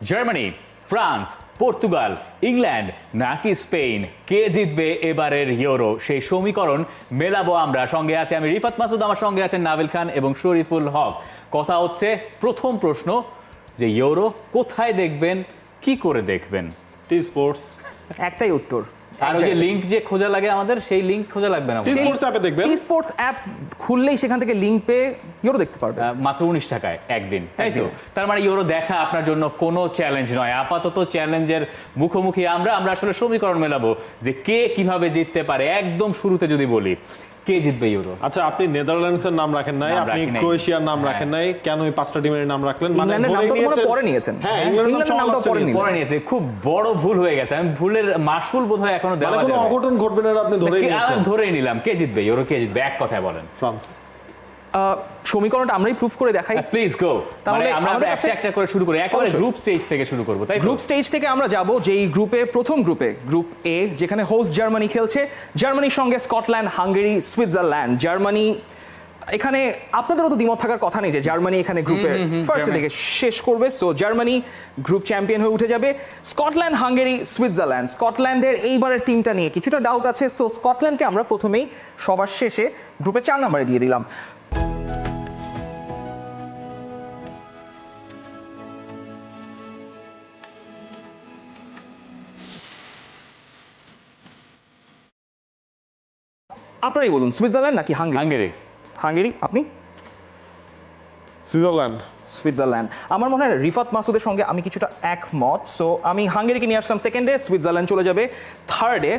Germany, France, Portugal, England নাকি Spain, কে জিতবে এবারের ইউরো সেই সমীকরণ মেলাবো আমরা। সঙ্গে আছে আমি রিফাত মাসুদ, আমার সঙ্গে আছেন নাভিল খান এবং শরীফুল হক। কথা হচ্ছে প্রথম প্রশ্ন যে ইউরো কোথায় দেখবেন, কি করে দেখবেন? T Sports. একটাই উত্তর। আর ওই যে লিংক যে খোঁজা লাগে আমাদের, সেই লিংক খোঁজা লাগবে না। টি স্পোর্টস অ্যাপে দেখবেন। টি স্পোর্টস অ্যাপ খুললেই সেখান থেকে লিংক পেয়ে ইউরো দেখতে পারবে মাত্র 19 টাকায় একদিন, তাই তো? তার মানে ইউরো দেখা আপনার জন্য কোনো চ্যালেঞ্জ নয়। আপাতত চ্যালেঞ্জের মুখোমুখি আমরা আসলে সমীকরণ মেলাবো যে কে কিভাবে জিততে পারে। একদম শুরুতে যদি বলি, কে জিতবে ইউরো? আচ্ছা, আপনি নেদারল্যান্ডসের নাম রাখেন নাই, আপনি ক্রোয়েশিয়ার নাম রাখেন নাই, কেন এই পাঁচটা টিমের নাম রাখলেন? মানে পরে নিয়েছেন। হ্যাঁ, ইংল্যান্ডের নামটা পরে নিয়েছে। খুব বড় ভুল হয়ে গেছে। আমি ভুলের মাসুল বোধহয় এখনো দেওয়া যাবে। কোনো অঘটন ঘটবে না, আপনি ধরেই নিলাম। কে জিতবে ইউরো? কে জিতবে এক কথায় বলেন? ফ্রান্স। সমীকরণটা আমরাই প্রুফ করে দেখাই। Please go. তাহলে আমরা একটা করে শুরু করি, একেবারে গ্রুপ স্টেজ থেকে শুরু করব, তাই? গ্রুপ স্টেজ থেকে আমরা যাব যেই গ্রুপে, প্রথম গ্রুপে গ্রুপ এ, যেখানে হোস্ট জার্মানি খেলছে। জার্মানির সঙ্গে স্কটল্যান্ড, হাঙ্গেরি, সুইজারল্যান্ড। জার্মানি, এখানে আপনাদেরও তো দ্বিমত থাকার কথা নেই যে জার্মানি এখানে গ্রুপের ফার্স্ট থেকে শেষ করবে। সো জার্মানি গ্রুপ চ্যাম্পিয়ন হয়ে উঠে যাবে। Scotland, Hungary, Switzerland. স্কটল্যান্ডের এইবারের টিমটা নিয়ে কিছুটা ডাউট আছে। সো স্কটল্যান্ডকে আমরা প্রথমেই সবার শেষে গ্রুপে 4 নম্বরে দিয়ে দিলাম। আপনারাই বলুন, সুইজারল্যান্ড নাকি হাঙ্গেরি? হাঙ্গেরি। আপনি? সুইজারল্যান্ড। আমার মনে হয় রিফাত মাসুদের সঙ্গে আমি কিছুটা একমত। সো আমি হাঙ্গেরিকে নিয়ে আসলাম সেকেন্ডে, সুইজারল্যান্ড চলে যাবে থার্ডে।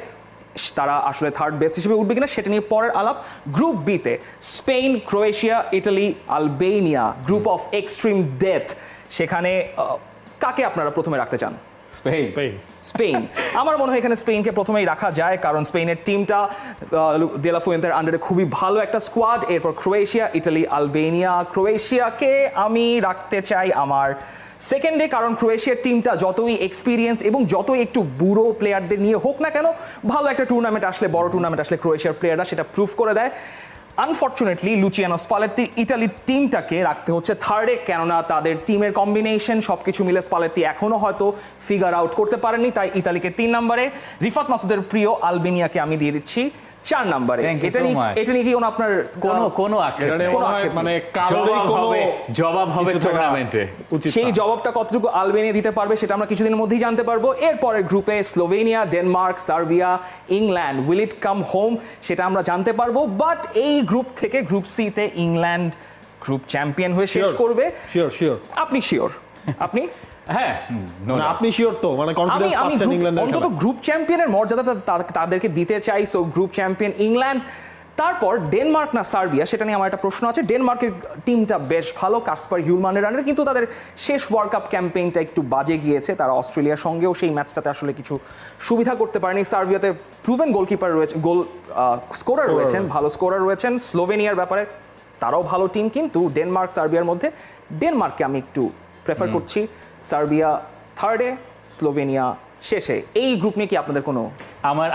তারা আসলে থার্ড বেস্ট হিসেবে উঠবে কিনা সেটা নিয়ে পরের আলাপ। গ্রুপ বিতে Spain, Croatia, Italy, Albania. Group of extreme death. সেখানে কাকে আপনারা প্রথমে রাখতে চান? স্পেন। আমার মনে হয় এখানে স্পেনকে প্রথমেই রাখা যায়, কারণ স্পেনের টিমটা দে লা ফুয়েন্তের আন্ডারে খুবই ভালো একটা স্কোয়াড। এরপর ক্রোয়েশিয়া, ইটালি, আলবেনিয়া। ক্রোয়েশিয়াকে আমি রাখতে চাই আমার সেকেন্ডে, কারণ ক্রোয়েশিয়ার টিমটা যতই এক্সপিরিয়েন্স এবং যতই একটু বুড়ো প্লেয়ারদের নিয়ে হোক না কেন, ভালো একটা টুর্নামেন্ট আসলে, বড় টুর্নামেন্ট আসলে ক্রোয়েশিয়ার প্লেয়াররা সেটা প্রুফ করে দেয়। আনফর্চুনেটলি লুচিয়ানো স্পালেত্তি ইটালির টিমটাকে রাখতে হচ্ছে থার্ডে, কেননা তাদের টিমের কম্বিনেশন সবকিছু মিলে স্পালেত্তি এখনো হয়তো ফিগার আউট করতে পারেননি, তাই ইতালিকে 3 নম্বরে। রিফাত মাসুদের প্রিয় আলবেনিয়াকে আমি দিয়ে দিচ্ছি 4 নম্বরে। এটা নিয়ে কি আপনার কোনো মানে জবাব হবে টুর্নামেন্টে? সেই জবাবটা কতটুকু আলবেনিয়া দিতে পারবে সেটা আমরা কিছুদিনের মধ্যেই জানতে পারবো। এরপরের গ্রুপে Slovenia, Denmark, Serbia, England. Will it come home সেটা আমরা জানতে পারবো। বাট এই গ্রুপ থেকে গ্রুপ সি তে ইংল্যান্ড গ্রুপ চ্যাম্পিয়ন হয়ে শেষ করবে। শিওর। আপনি শিওর? আপনি? হ্যাঁ, আপনি শিওর তো? মানে কনফিডেন্স পাচ্ছেন ইংল্যান্ডের? অন্তত গ্রুপ চ্যাম্পিয়নের মর্যাদাটা তাদেরকে দিতে চাই। So group champion England. তারপর ডেনমার্ক না সার্বিয়া, সেটা নিয়ে আমার একটা প্রশ্ন আছে। ডেনমার্কের টিমটা বেশ ভালো, কাসপার হিউলমানের রানের, কিন্তু তাদের শেষ ওয়ার্ল্ড কাপ ক্যাম্পেইনটা একটু বাজে গিয়েছে। তারা অস্ট্রেলিয়ার সঙ্গেও সেই ম্যাচটাতে আসলে কিছু সুবিধা করতে পারেনি। সার্বিয়াতে প্রুভেন গোলকিপার রয়েছে, গোল স্কোরার রয়েছেন, ভালো স্কোরার রয়েছেন। স্লোভেনিয়ার ব্যাপারে তারাও ভালো টিম, কিন্তু ডেনমার্ক সার্বিয়ার মধ্যে ডেনমার্ককে আমি একটু প্রেফার করছি। সার্বিয়া থার্ডে, স্লোভেনিয়া শেষে। এই গ্রুপ নিয়ে কি আপনাদের কোনো?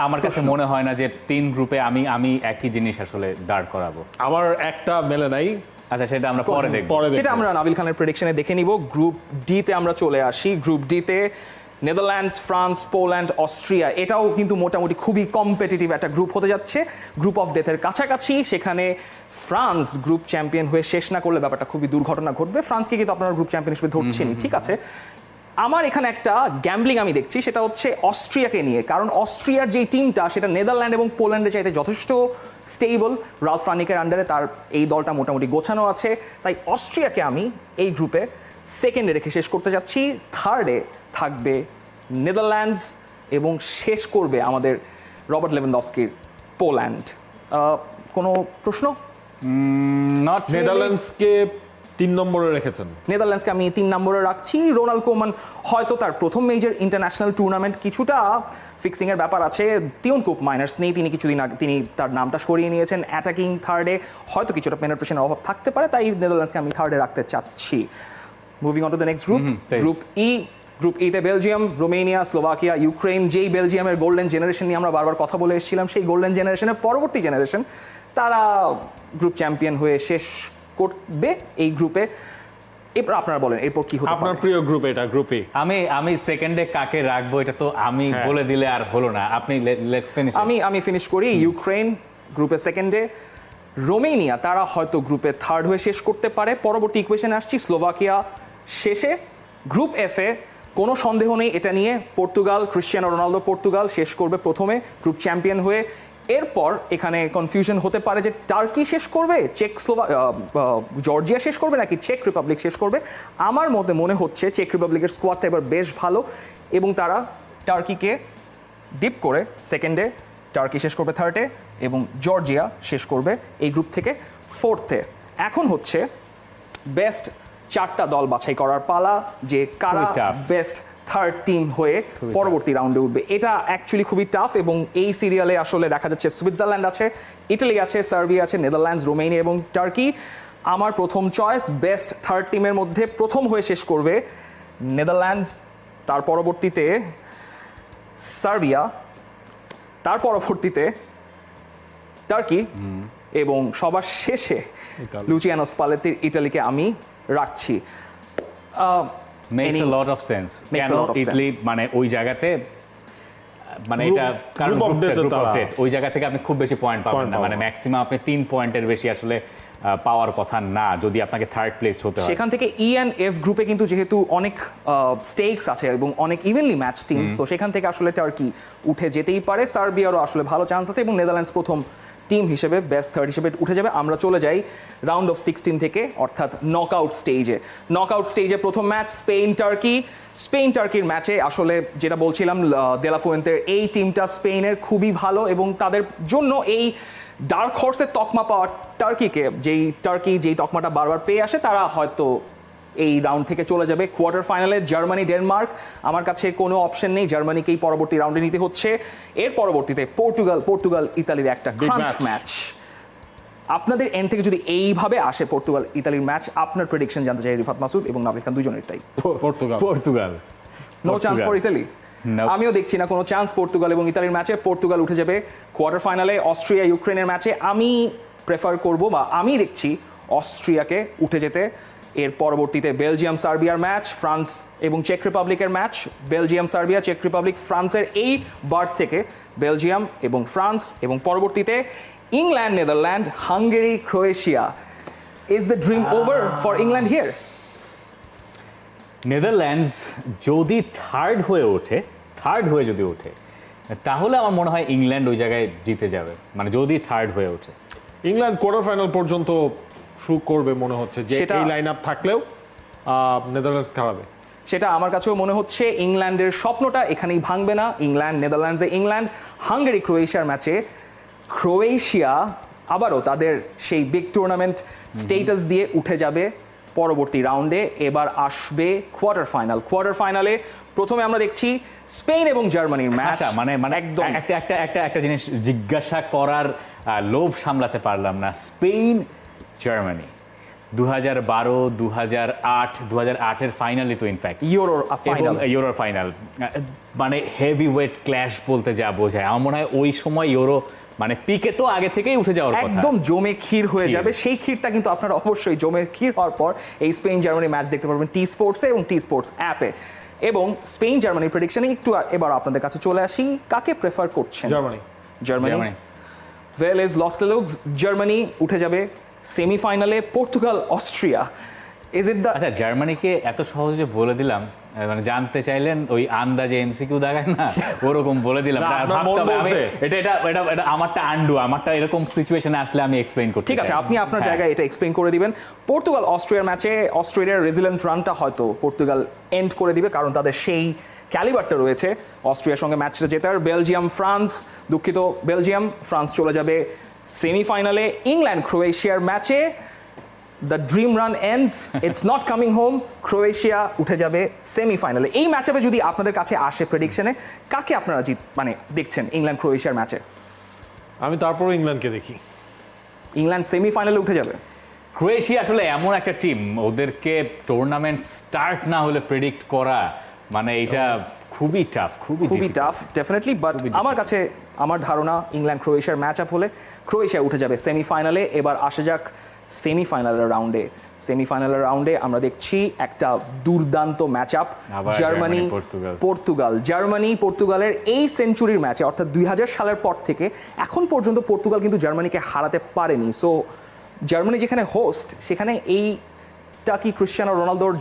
আমার কাছে মনে হয় না যে 3 গ্রুপে আমি একই জিনিস আসলে দাঁড় করাবো। আমার একটা মেলে নাই। আচ্ছা, সেটা আমরা পরে দেখব। সেটা আমরা নাবিল খানের প্রেডিকশনে দেখে নিব। গ্রুপ ডি তে আমরা চলে আসি। গ্রুপ ডি তে নেদারল্যান্ডস, ফ্রান্স, পোল্যান্ড, অস্ট্রিয়া। এটাও কিন্তু মোটামুটি খুবই কম্পিটিটিভ একটা গ্রুপ হতে যাচ্ছে। গ্রুপ অফ ডেথের কাছাকাছি। সেখানে ফ্রান্স গ্রুপ চ্যাম্পিয়ন হয়ে শেষ না করলে ব্যাপারটা খুবই দুর্ঘটনা ঘটবে। ফ্রান্সকে কিন্তু আপনারা গ্রুপ চ্যাম্পিয়ন হিসেবে ধরছেনই, ঠিক আছে। আমার এখানে একটা গ্যাম্বলিং আমি দেখছি, সেটা হচ্ছে অস্ট্রিয়াকে নিয়ে, কারণ অস্ট্রিয়ার যে টিমটা সেটা নেদারল্যান্ড এবং পোল্যান্ডের চাইতে যথেষ্ট স্টেবল। রালফ রানিকের আন্ডারে তার এই দলটা মোটামুটি গোছানো আছে। তাই অস্ট্রিয়াকে আমি এই গ্রুপে সেকেন্ডে রেখে শেষ করতে যাচ্ছি। থার্ডে থাকবে নেদারল্যান্ডস এবং শেষ করবে আমাদের রবার্ট লেভানডফস্কির পোল্যান্ড। কোনো প্রশ্ন? নেদারল্যান্ডসকে 3 নম্বরে রেখেছেন। নেদারল্যান্ডসকে আমি 3 নম্বরে রাখছি। রোনাল্ড কোমান হয়তো তার প্রথম মেজর ইন্টারন্যাশনাল টুর্নামেন্ট, কিছুটা ফিক্সিংয়ের ব্যাপার আছে। টিউন কুপ মাইনার্স নেই, তিনি কিছুদিন আগে তিনি তার নামটা সরিয়ে নিয়েছেন। অ্যাটাকিং থার্ডে হয়তো কিছুটা পেনিট্রেশনের অভাব থাকতে পারে, তাই নেদারল্যান্ডসকে আমি থার্ডে রাখতে চাচ্ছি। Moving on to the next group, group E. Group ইতে বেলজিয়াম, রোমেনিয়া, স্লোভাকিয়া, ইউক্রেন। যেই বেলজিয়ামের গোল্ডেন জেনারেশন নিয়ে আমরা বারবার কথা বলে এসেছিলাম, সেই গোল্ডেন জেনারেশনের পরবর্তী জেনারেশন তারা গ্রুপ চ্যাম্পিয়ন হয়ে শেষ করবে এই গ্রুপে। এরপর আপনারা বলেন এরপর কি হতে আপনার পারে? প্রিয় গ্রুপ এটা, গ্রুপে আমি সেকেন্ডে কাকে রাখবো এটা তো আমি বলে দিলে আর হলো না, আপনি লেটস ফিনিশ। আমি ফিনিশ করি। ইউক্রেন গ্রুপে সেকেন্ডে, রোমেনিয়া তারা হয়তো গ্রুপে থার্ড হয়ে শেষ করতে পারে। পরবর্তী ইকুয়েশনে আসছি, স্লোভাকিয়া শেষে। গ্রুপ এফ এ কোনো সন্দেহ নেই এটা নিয়ে, পর্তুগাল, ক্রিশ্চিয়ানো রোনালদো পর্তুগাল শেষ করবে প্রথমে গ্রুপ চ্যাম্পিয়ন হয়ে। এরপর এখানে কনফিউশন হতে পারে যে টার্কি শেষ করবে, জর্জিয়া শেষ করবে নাকি চেক রিপাবলিক শেষ করবে। আমার মতে মনে হচ্ছে চেক রিপাবলিকের স্কোয়াডটা এবার বেশ ভালো এবং তারা টার্কিকে ডিপ করে সেকেন্ডে, টার্কি শেষ করবে থার্ডে এবং জর্জিয়া শেষ করবে এই গ্রুপ থেকে ফোর্থে। এখন হচ্ছে বেস্ট 4টা দল বাছাই করার পালা, যে কারা খুবই tough। বেস্ট থার্ড টিম হয়ে পরবর্তী রাউন্ডে উঠবে। এটা অ্যাকচুয়ালি খুবই টাফ এবং এই সিরিয়ালে আসলে দেখা যাচ্ছে সুইজারল্যান্ড আছে, ইটালি আছে, সার্বিয়া আছে, নেদারল্যান্ডস, রোমেনিয়া এবং টার্কি। আমার প্রথম চয়েস বেস্ট থার্ড টিমের মধ্যে প্রথম হয়ে শেষ করবে নেদারল্যান্ডস, তার পরবর্তীতে সার্বিয়া, তার পরবর্তীতে টার্কি এবং সবার শেষে ইতালি। লুচিয়ানো স্পালেত্তির ইটালিকে আমি রাখছি। Makes a lot of sense. Makes কেন a lot of Italy sense। মানে ওই জায়গাতে, মানে Group- এটা কারণ group of death group of তারা। ডেথ, ওই জায়গা থেকে আপনি খুব বেশি পয়েন্ট পাবেন Point না, মানে পাবো। ম্যাক্সিমাম আপনি 3 পয়েন্টের বেশি আসলে পাওয়ার কথা না যদি আপনাকে থার্ড প্লেস হতে হয়। সেখান থেকে ই অ্যান্ড এফ গ্রুপে কিন্তু যেহেতু অনেক স্টেকস আছে এবং অনেক ইভেনলি ম্যাচ টিম, তো সেখান থেকে আসলে টার্কি উঠে যেতেই পারে। সার্বিয়ারও আসলে ভালো চান্স আছে এবং নেদারল্যান্ডস প্রথম টিম হিসেবে বেস্ট থার্ড হিসেবে উঠে যাবে। আমরা চলে যাই রাউন্ড অফ 16 থেকে, অর্থাৎ নকআউট স্টেজে। নকআউট স্টেজে প্রথম ম্যাচ স্পেন টার্কি। স্পেন টার্কির ম্যাচে আসলে যেটা বলছিলাম, দেলা ফুয়েন্তের এই টিমটা স্পেনের খুবই ভালো এবং তাদের জন্য এই ডার্ক হর্সের তকমা পাওয়া টার্কিকে, যেই তকমাটা বারবার পেয়ে আসে, তারা হয়তো এই রাউন্ড থেকে চলে যাবে কোয়ার্টার ফাইনালে। জার্মানি ডেনমার্ক, আমার কাছে কোনো অপশন নেই, জার্মানিকেই পরবর্তী রাউন্ডে নিতে হচ্ছে। এর পরবর্তীতে পর্তুগাল ইতালির একটা Big ক্রাঞ্চ match। ম্যাচ। আপনাদের এন্ড থেকে যদি এইভাবে আসে পর্তুগাল ইতালির ম্যাচ, আপনার প্রেডিকশন জানতে চাই রিফাত মাসুদ এবং নাবিল খান দুজনেরটাই। Portugal. No chance for Italy. No. আমিও দেখছি না কোনো চান্স পর্তুগাল এবং ইতালির ম্যাচে। পর্তুগাল উঠে যাবে কোয়ার্টার ফাইনালে। অস্ট্রিয়া ইউক্রেনের ম্যাচে আমি প্রেফার করব বা আমি দেখছি অস্ট্রিয়াকে উঠে যেতে। এর পরবর্তীতে বেলজিয়াম সার্বিয়ার ম্যাচ, ফ্রান্স এবং চেক রিপাবলিকের ম্যাচ। বেলজিয়াম সার্বিয়া, চেক রিপাবলিক, ফ্রান্সের এই বার্থ থেকে বেলজিয়াম এবং ফ্রান্স, এবং পরবর্তীতে England Netherland, Hungary Croatia. Is the dream over for England here? Netherlands যদি থার্ড হয়ে যদি ওঠে তাহলে আমার মনে হয় ইংল্যান্ড ওই জায়গায় জিতে যাবে, মানে যদি থার্ড হয়ে ওঠে। ইংল্যান্ড কোয়ার্টার ফাইনাল পর্যন্ত শুরু করবে মনে হচ্ছে, যে সেটা- এই লাইন আপ থাকলেও নেদারল্যান্ডস খাওয়াবে। সেটা আমার কাছেও মনে হচ্ছে। ইংল্যান্ডের স্বপ্নটা এখানেই ভাঙবে না। ইংল্যান্ড নেদারল্যান্ডসে ইংল্যান্ড, হাঙ্গেরি ক্রোয়েশিয়ার ম্যাচে ক্রোয়েশিয়া আবারও তাদের সেই বিগ টুর্নামেন্ট স্টেটাস দিয়ে উঠে যাবে পরবর্তী রাউন্ডে। এবার আসবে কোয়ার্টার ফাইনালে প্রথমে আমরা দেখছি স্পেন এবং জার্মানির ম্যাচ। আচ্ছা, মানে একদম একটা জিনিস জিজ্ঞাসা করার লোভ সামলাতে পারলাম না। স্পেন জার্মানি 2012, 2008, 2008-এর ফাইনালি তো ইনফ্যাক্ট ইউরোর ফাইনাল, মানে হেভি ওয়েট ক্ল্যাশ বলতে যা বোঝায়। আমার মনে হয় ওই সময় ইউরো মানে পিকে তো আগে থেকেই উঠে যাওয়ার কথা। একদম জমে ক্ষীর হয়ে ক্ষীর। যাবে। সেই ক্ষীরটা কিন্তু আপনারা অবশ্যই জমে ক্ষীর হওয়ার পর এই স্পেন জার্মানি ম্যাচ দেখতে পারবেন টি স্পোর্টসে এবং টি স্পোর্টস অ্যাপে। এবং স্পেন জার্মানির প্রেডিকশনে একটু এবার আপনাদের কাছে চলে আসি, কাকে প্রেফার করছেন? Germany. Germany. Well is lost looks, Germany উঠে যাবে সেমিফাইনালে। Portugal Austria, is it the? আচ্ছা, জার্মানিকে এত সহজে বলে দিলাম, মানে জানতে চাইলেন ওই আন্দাজে এমসিকিউ দেখায় না, ওরকম বলে দিলাম। না, আর আপনার ভাবতে মন হবে বলছে। এটা আমারটা এরকম সিচুয়েশনে আসলে আমি এক্সপ্লেইন করতে ঠিক আছে, চাই। আপনি আপনার হ্যাঁ। জায়গায় এটা এক্সপ্লেইন করে দিবেন। পর্তুগাল অস্ট্রিয়ার ম্যাচে অস্ট্রেলিয়ার রেজিলেন্ট রানটা হয়তো পর্তুগাল এন্ড করে দিবে, কারণ তাদের সেই ক্যালিবারটা রয়েছে অস্ট্রিয়ার সঙ্গে ম্যাচটা জেতার। বেলজিয়াম ফ্রান্স চলে যাবে সেমিফাইনালে। ইংল্যান্ড ক্রোয়েশিয়ার ম্যাচে the dream run ends, it's not coming home. Croatia উঠে যাবে সেমিফাইনালে। এই ম্যাচআপে যদি আপনাদের কাছে আসে প্রেডিকশনে, কাকে আপনারা মানে দেখছেন ইংল্যান্ড ক্রোয়েশিয়ার ম্যাচে? আমি তারপরে ইংল্যান্ডকে দেখি। ইংল্যান্ড সেমিফাইনালে উঠে যাবে। ক্রোয়েশিয়া আসলে এমন একটা টিম, ওদেরকে টুর্নামেন্ট স্টার্ট না হলে প্রেডিক্ট করা মানে এটা খুবই টাফ, খুবই টাফ ডেফিনেটলি। বাট আমার কাছে আমার ধারণা ইংল্যান্ড ক্রোয়েশিয়ার ম্যাচ আপ হলে ক্রোয়েশিয়া উঠে যাবে সেমিফাইনালে। এবার আসা যাক সেমিফাইনালের রাউন্ডে আমরা দেখছি একটা দুর্দান্ত ম্যাচ আপ আবার জার্মানি পর্তুগালের এই সেঞ্চুরির ম্যাচে অর্থাৎ 2000 সালের পর থেকে এখন পর্যন্ত পর্তুগাল কিন্তু জার্মানিকে হারাতে পারেনি। সো জার্মানি যেখানে হোস্ট সেখানে এইটা কি ক্রিশ্চিয়ানো রোনালদোর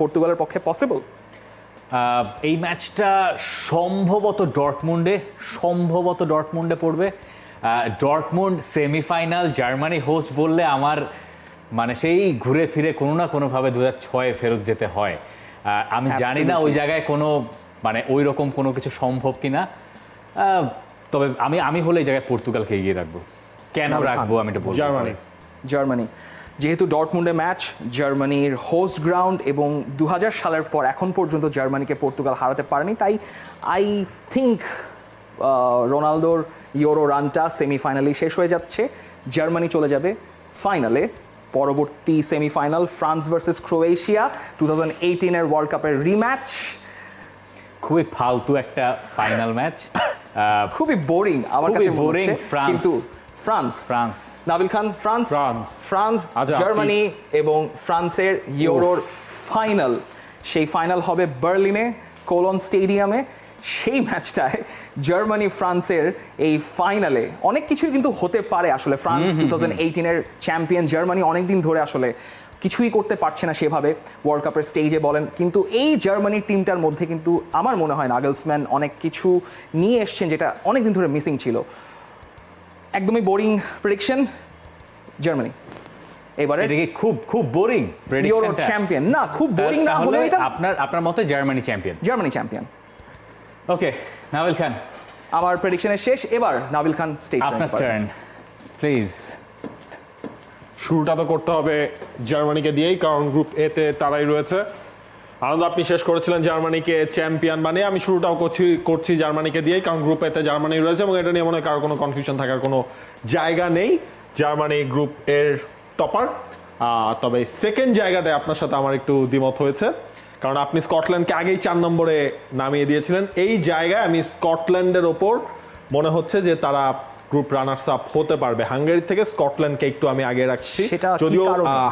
পর্তুগালের পক্ষে পসিবল? এই ম্যাচটা সম্ভবত ডর্টমুন্ডে পড়বে। ডর্টমুন্ড সেমিফাইনাল, জার্মানি হোস্ট বললে আমার মানে সেই ঘুরে ফিরে কোনো না কোনোভাবে 2006 ফেরত যেতে হয়। আমি জানি না ওই জায়গায় কোনো মানে ওই রকম কোনো কিছু সম্ভব কিনা, তবে আমি হলে এই জায়গায় পর্তুগালকে এগিয়ে রাখবো। কেন রাখবো আমি এটা বলবো। জার্মানি যেহেতু ডর্টমুন্ডে ম্যাচ, জার্মানির হোস্ট গ্রাউন্ড এবং 2000 সালের পর এখন পর্যন্ত জার্মানিকে পর্তুগাল হারাতে পারেনি, তাই আই থিঙ্ক রোনালদোর ইউরো রানটা সেমিফাইনালেই শেষ হয়ে যাচ্ছে। জার্মানি চলে যাবে ফাইনালে। পরবর্তী সেমিফাইনাল ফ্রান্স ভার্সেস ক্রোয়েশিয়া, 2018-এর ওয়ার্ল্ড কাপের রিম্যাচ। খুবই ফালতু একটা ফাইনাল ম্যাচ, খুবই বোরিং আমার কাছে মনে হচ্ছে। কিন্তু ফ্রান্স নাবিল খান, ফ্রান্স জার্মানি এবং ফ্রান্সের ইউরোর ফাইনাল, সেই ফাইনাল হবে বার্লিনে কোলন স্টেডিয়ামে। সেই ম্যাচটায় জার্মানি ফ্রান্সের এই ফাইনালে অনেক কিছুই কিন্তু হতে পারে। আসলে ফ্রান্স 2018-এর চ্যাম্পিয়ন, জার্মানি অনেকদিন ধরে আসলে কিছুই করতে পারছে না সেভাবে ওয়ার্ল্ড কাপের স্টেজে বলেন। কিন্তু এই জার্মানির টিমটার মধ্যে কিন্তু আমার মনে হয় নাগেলসম্যান অনেক কিছু নিয়ে এসছেন যেটা অনেকদিন ধরে মিসিং ছিল। একদমই বোরিং প্রেডিকশন, জার্মানি এবারে। এটা কি খুব বোরিং ইউরো চ্যাম্পিয়ন? না, খুব বোরিং না হলে এটা আপনার মতে জার্মানি চ্যাম্পিয়ন। ওকে, নাবিল খান, আমার প্রেডিকশনের শেষ। এবার নাবিল খান স্টেজ আপনার টার্ন প্লিজ। শুরুটা তো করতে হবে জার্মানিকে দিয়েই, কারণ গ্রুপ এ তে তারাই রয়েছে। আনন্দ, আপনি শেষ করেছিলেন জার্মানিকে চ্যাম্পিয়ন বানিয়ে, আমি শুরুটাও করছি জার্মানিকে দিয়েই, কারণ গ্রুপ এতে জার্মানি রয়েছে এবং এটা নিয়ে মনে হয় কারো কোনো কনফিউশন থাকার কোনো জায়গা নেই। জার্মানি গ্রুপ এর টপার। তবে সেকেন্ড জায়গাটায় আপনার সাথে আমার একটু দ্বিমত হয়েছে, কারণ আপনি স্কটল্যান্ডকে আগেই 4 নম্বরে নামিয়ে দিয়েছিলেন। এই জায়গায় আমি স্কটল্যান্ডের ওপর মনে হচ্ছে যে তারা গ্রুপ রানার্স আপ হতে পারবে। হাঙ্গেরির থেকে স্কটল্যান্ডকে একটু আমি আগে রাখছি, যদিও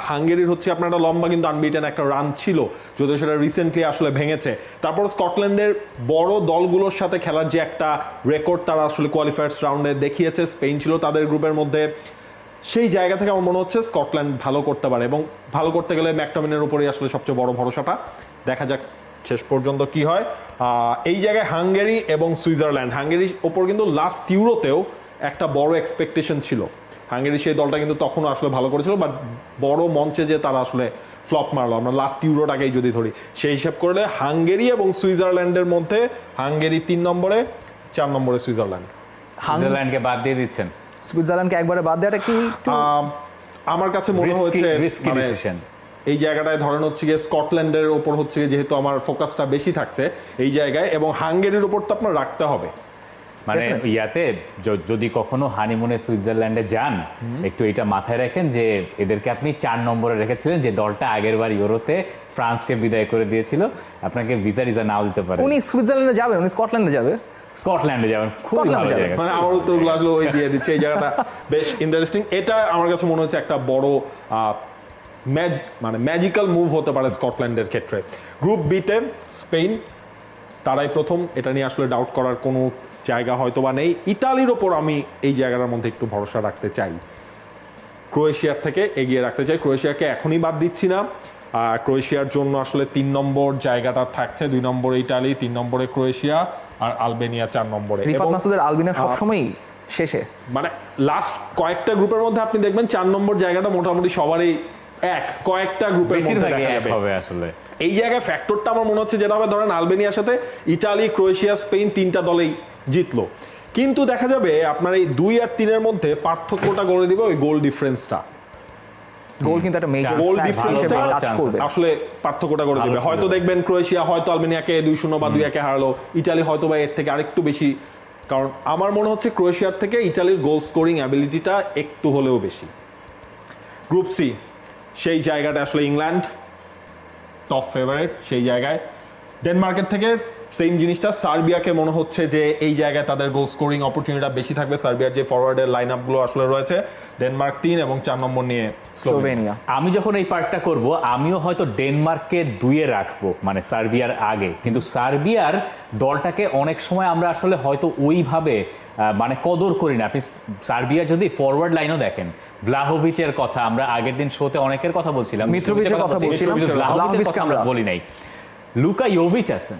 হাঙ্গেরির হচ্ছে আপনার একটা লম্বা কিন্তু আনবিটেন একটা রান ছিল, যদিও সেটা রিসেন্টলি আসলে ভেঙেছে। তারপর স্কটল্যান্ডের বড় দলগুলোর সাথে খেলার যে একটা রেকর্ড তারা আসলে কোয়ালিফায়ার্স রাউন্ডে দেখিয়েছে, স্পেন ছিল তাদের গ্রুপের মধ্যে, সেই জায়গা থেকে আমার মনে হচ্ছে স্কটল্যান্ড ভালো করতে পারে এবং ভালো করতে গেলে ম্যাকটমিনের উপরেই আসলে সবচেয়ে বড় ভরসাটা। দেখা যাক শেষ পর্যন্ত কি হয়। এই জায়গায় হাঙ্গেরি এবং সুইজারল্যান্ড, হাঙ্গেরির ওপর কিন্তু লাস্ট ইউরোতেও একটা বড় এক্সপেকটেশন ছিল। হাঙ্গেরি সেই দলটা কিন্তু তখনও আসলে ভালো করেছিল, বাট বড় মঞ্চে যে তারা আসলে ফ্লপ মারলো, আমরা লাস্ট ইউরোটাকেই যদি ধরি সেই হিসাব করলে হাঙ্গেরি এবং সুইজারল্যান্ডের মধ্যে হাঙ্গেরি 3 নম্বরে, 4 নম্বরে সুইজারল্যান্ডকে বাদ দিয়ে দিচ্ছেন। সুইজারল্যান্ডকে একবারে বাদ দেওয়াটা কি আমার কাছে মনে হচ্ছে এই জায়গাটায় ধরেন হচ্ছে গিয়ে স্কটল্যান্ডের ওপর হচ্ছে যেহেতু আমার ফোকাসটা বেশি থাকছে এই জায়গায়, এবং হাঙ্গেরির উপর তো আপনার রাখতে হবে। মানে ইয়াতে যদি কখনো হানিমুনে সুইজারল্যান্ডে যান, একটু এটা মাথায় রাখেন যে এদেরকে আপনি 4 নম্বরে রেখেছিলেন, যে দলটা আগেরবার ইউরোতে ফ্রান্সকে বিদায় করে দিয়েছিল। আপনাকে ভিসা টিসা নাও দিতে পারে। উনি সুইজারল্যান্ডে যাবে, উনি স্কটল্যান্ডে যাবেন। খুবই ভালো জায়গা। মানে আমার উত্তরগুলো আসলে ওই দিয়ে দিচ্ছে, এই জায়গাটা বেশ ইন্টারেস্টিং। এটা আমার কাছে মনে হচ্ছে একটা বড় ম্যাজিক্যাল মুভ হতে পারে স্কটল্যান্ডের ক্ষেত্রে। গ্রুপ বিতে স্পেন তারাই প্রথম, এটা নিয়ে আসলে ডাউট করার কোনো জায়গা হয়তো বা নেই। ইতালির ওপর আমি এই জায়গাটার মধ্যে একটু ভরসা রাখতে চাই, ক্রোয়েশিয়ার থেকে এগিয়ে রাখতে চাই। ক্রোয়েশিয়াকে এখনই বাদ দিচ্ছি না, ক্রোয়েশিয়ার জন্য আসলে 3 নম্বর জায়গাটা থাকছে, 2 নম্বরে ইতালি, 3 নম্বরে ক্রোয়েশিয়া, আর আলবেনিয়া 4 নম্বরে। রিফাত মাসুদের আলবেনিয়া সবসময়ই শেষে, মানে লাস্ট কয়েকটা গ্রুপের মধ্যে আপনি দেখবেন 4 নম্বর জায়গাটা মোটামুটি সবারই কয়েকটা গ্রুপের মধ্যে দেখা যাবে আসলে। এই জায়গায় ফ্যাক্টরটা আমার মনে হচ্ছে যেটা হবে, ধরেন আলবেনিয়ার সাথে ইতালি, ক্রোয়েশিয়া, স্পেন 3টা দলেই জিতলো, কিন্তু দেখা যাবে আপনার এই 2 আর 3-এর মধ্যে পার্থক্যটা করে দিবে ওই গোল ডিফারেন্সটা। গোল কিন্তু একটা মেজর গোল ডিফারেন্সটা আসলে পার্থক্যটা করে দিবে। হয়তো দেখবেন ক্রোয়েশিয়া হয়তো আলবেনিয়াকে 2-0 বা 2-1 হারালো, ইতালি হয়তো বা এর থেকে আরেকটু বেশি, কারণ আমার মনে হচ্ছে ক্রোয়েশিয়ার থেকে ইতালির গোল স্কোরিং অ্যাবিলিটিটা একটু হলেও বেশি। গ্রুপ সি, সেই জায়গাটা আসলে ইংল্যান্ড টপ ফেভারিট, সেই জায়গায় ডেনমার্কের থেকে সেম জিনিসটা সার্বিয়াকে মনে হচ্ছে যে এই জায়গায় তাদের গোল স্কোরিং অপরচুনিটিটা বেশি থাকবে। সার্বিয়ার যে ফরওয়ার্ডের লাইন আপগুলো আসলে রয়েছে, ডেনমার্ক 3 এবং 4 নম্বর নিয়ে স্লোভেনিয়া। আমি যখন এই পার্টটা করব আমিও হয়তো ডেনমার্ককে 2-এ রাখবো, মানে সার্বিয়ার আগে। কিন্তু সার্বিয়ার দলটাকে অনেক সময় আমরা আসলে হয়তো ওইভাবে মানে কদর করি না। আপনি সার্বিয়ার যদি ফরওয়ার্ড লাইনও দেখেন, ভ্লাহোভিচের কথা আমরা আগের দিন শোতে অনেকের কথা বলছিলাম, মিত্রোভিচের কথা বলছিলাম, ভ্লাহোভিচের কথা আমরা বলি নাই। লুকা ইয়োভিচ আছেন,